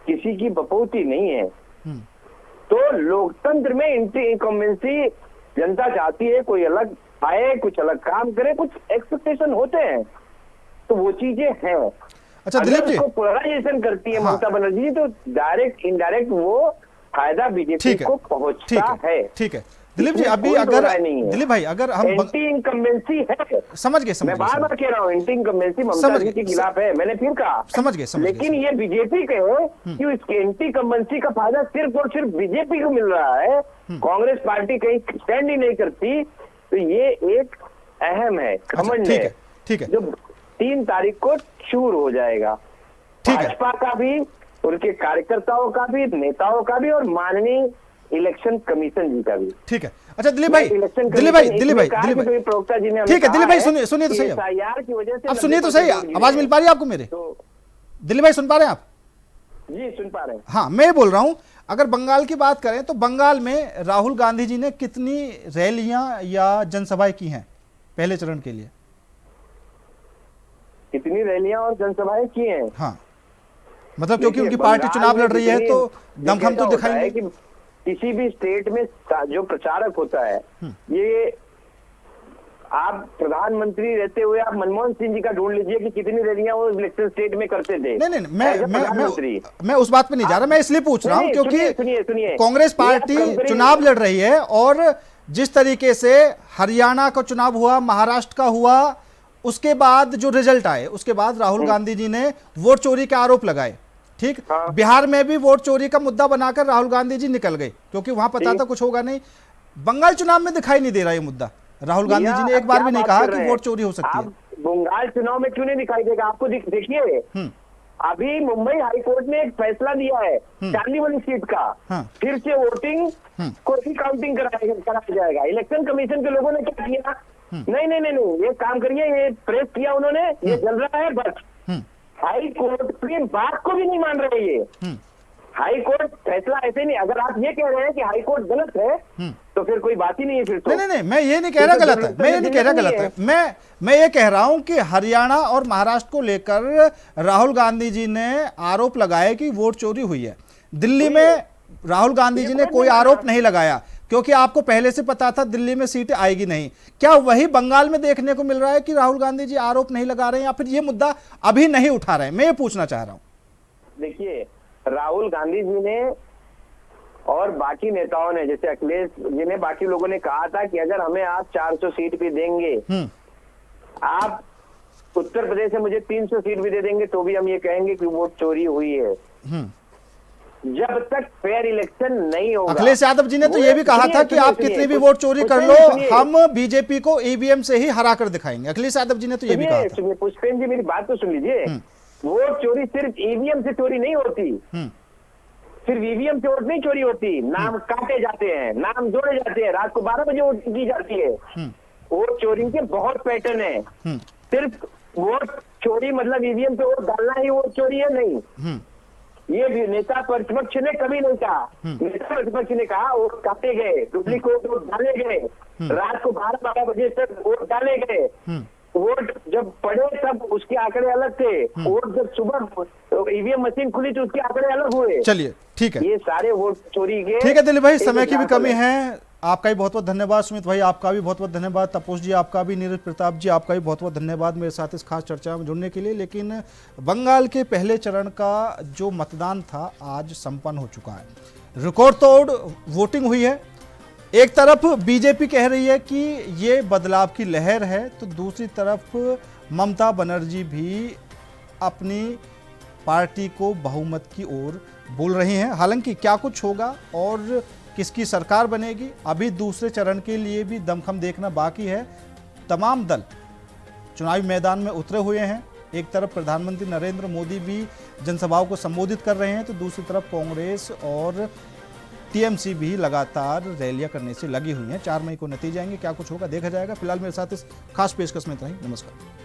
किसी की बपौती नहीं है। तो लोकतंत्र में एंटी इनकम्बेंसी जनता चाहती है, कोई अलग आए, कुछ अलग काम करे, कुछ एक्सपेक्टेशन होते हैं, तो वो चीजें हैं। अच्छा दिलीप जी, पोलराइजेशन करती है ममता बनर्जी, तो डायरेक्ट इनडायरेक्ट वो फायदा बीजेपी को पहुंचता है। ठीक है दिलीप जी, अभी अगर दिलीप भाई अगर हम एंटी इनकम्बेंसी है, समझ गए, मैं बार बार कह रहा हूँ एंटी इनकम्बेंसी ममता जी के खिलाफ है, मैंने फिर कहा समझ गए, लेकिन ये बीजेपी के है कि उसके एंटी इनकम्बेंसी का फायदा सिर्फ और सिर्फ बीजेपी को मिल रहा है, कांग्रेस पार्टी कहीं स्टैंड ही नहीं करती। तो ये एक अहम है, घमंड है, ठीक है, जो 3 तारीख को चूर हो जाएगा। भाजपा का भी, उनके कार्यकर्ताओं का भी, नेताओं का भी, और माननीय इलेक्शन कमीशन जी का भी। ठीक है। अच्छा दिलीप भाई, प्रवक्ता जी ने, ठीक है दिलीप भाई, सुनिए तो सही, SIR की वजह से अब सुनिए तो सही, आवाज मिल पा रही है आपको मेरे? दिलीप भाई सुन पा रहे हैं आप? जी सुन पा रहे हैं। हाँ, मैं बोल रहा हूं, अगर बंगाल की बात करें तो बंगाल में राहुल गांधी जी ने कितनी रैलियां या जनसभाएं की हैं पहले चरण के लिए? कितनी रैलियां और जनसभाएं की हैं? हाँ, मतलब क्योंकि उनकी पार्टी चुनाव लड़ रही है तो दमखम तो दिखाएंगे। किसी भी स्टेट में जो प्रचारक होता है, ये आप प्रधानमंत्री रहते हुए आप मनमोहन सिंह जी का ढूंढ लीजिए कि कितनी रैलियां वो इलेक्शन स्टेट में करते थे। नहीं, मैं उस बात पे नहीं जा रहा, मैं इसलिए पूछ रहा हूं क्योंकि कांग्रेस पार्टी चुनाव लड़ रही है, और जिस तरीके से हरियाणा का चुनाव हुआ, महाराष्ट्र का हुआ, उसके बाद जो रिजल्ट आए, उसके बाद राहुल गांधी जी ने वोट चोरी के आरोप लगाए, ठीक। बिहार में भी वोट चोरी का मुद्दा बनाकर राहुल गांधी जी निकल गए, क्योंकि वहां पता था कुछ होगा नहीं। बंगाल चुनाव में दिखाई नहीं दे रहा ये मुद्दा। राहुल गांधी जी ने एक बार भी नहीं कहा कि वोट चोरी हो सकती है। बंगाल चुनाव में क्यों नहीं दिखाई देगा आपको? देखिए, अभी मुंबई हाई कोर्ट ने एक फैसला दिया है चांदी वाली सीट का, फिर से वोटिंग को ही काउंटिंग कराया जाएगा। इलेक्शन कमीशन के लोगों ने क्या किया? नहीं नहीं नहीं नहीं, ये काम करिए, ये प्रेस किया उन्होंने, ये चल रहा है बस। हाई कोर्ट की बात को भी नहीं मान रहे ये। हाई कोर्ट फैसला ऐसे नहीं, अगर आप ये कह रहे हैं कि हाई कोर्ट गलत है तो फिर कोई बात ही नहीं है फिर तो। नहीं, मैं ये नहीं कह रहा गलत है, मैं ये नहीं कह रहा गलत है, मैं ये कह रहा हूं कि हरियाणा और महाराष्ट्र को लेकर राहुल गांधी जी ने आरोप लगाया कि वोट चोरी हुई है। दिल्ली में राहुल गांधी जी ने कोई आरोप नहीं लगाया, क्योंकि आपको पहले से पता था दिल्ली में सीटें आएगी नहीं। क्या वही बंगाल में देखने को मिल रहा है कि राहुल गांधी जी आरोप नहीं लगा रहे हैं, या फिर ये मुद्दा अभी नहीं उठा रहे हैं? मैं ये पूछना चाह रहा हूं। देखिए, राहुल गांधी जी ने और बाकी नेताओं ने, जैसे अखिलेश जी ने, बाकी लोगों ने कहा था कि अगर हमें आप 400 सीट भी देंगे, आप उत्तर प्रदेश में मुझे 300 सीट भी दे देंगे तो भी हम ये कहेंगे कि वोट चोरी हुई है। जब तक फेयर इलेक्शन नहीं होगा। अखिलेश यादव जी ने तो ये भी कहा था कि आप कितनी भी वोट चोरी कर लो, हम बीजेपी को ईवीएम से ही हरा कर दिखाएंगे। अखिलेश यादव जी ने तो ये भी कहा था। पुष्पेंद्र जी, मेरी बात तो सुन लीजिए। वोट चोरी सिर्फ ईवीएम से चोरी नहीं होती, सिर्फ ईवीएम से वोट नहीं चोरी होती। नाम काटे जाते हैं, नाम जोड़े जाते हैं, रात को 12 बजे वोट की जाती है। वोट चोरी के बहुत पैटर्न है। सिर्फ वोट चोरी मतलब ईवीएम से वोट डालना ही वोट चोरी है नहीं। ये भी नेता प्रतिपक्ष ने कभी नहीं कहा। नेता प्रतिपक्ष ने कहा वोट काटे गए, डुप्लीकेट वोट डाले गए, रात को 12 बजे तक वोट डाले गए। वोट जब पड़े तब उसके आंकड़े अलग थे, वोट जब सुबह ईवीएम मशीन खुली तो उसके आंकड़े अलग हुए। चलिए ठीक है, ये सारे वोट चोरी के। ठीक है दिलीप भाई, समय की भी कमी है। आपका भी बहुत बहुत धन्यवाद। सुमित भाई आपका भी बहुत बहुत धन्यवाद। तपोष जी आपका भी, नीरज प्रताप जी आपका भी बहुत बहुत धन्यवाद मेरे साथ इस खास चर्चा में जुड़ने के लिए। लेकिन बंगाल के पहले चरण का जो मतदान था आज संपन्न हो चुका है। रिकॉर्ड तोड़ वोटिंग हुई है। एक तरफ बीजेपी कह रही है कि ये बदलाव की लहर है, तो दूसरी तरफ ममता बनर्जी भी अपनी पार्टी को बहुमत की ओर बोल रही हैं। हालांकि क्या कुछ होगा और किसकी सरकार बनेगी, अभी दूसरे चरण के लिए भी दमखम देखना बाकी है। तमाम दल चुनावी मैदान में उतरे हुए हैं। एक तरफ प्रधानमंत्री नरेंद्र मोदी भी जनसभाओं को संबोधित कर रहे हैं, तो दूसरी तरफ कांग्रेस और टीएमसी भी लगातार रैलियां करने से लगी हुई हैं। 4 मई को नतीजे आएंगे, क्या कुछ होगा देखा जाएगा। फिलहाल मेरे साथ इस खास पेशकश में इतना ही। नमस्कार।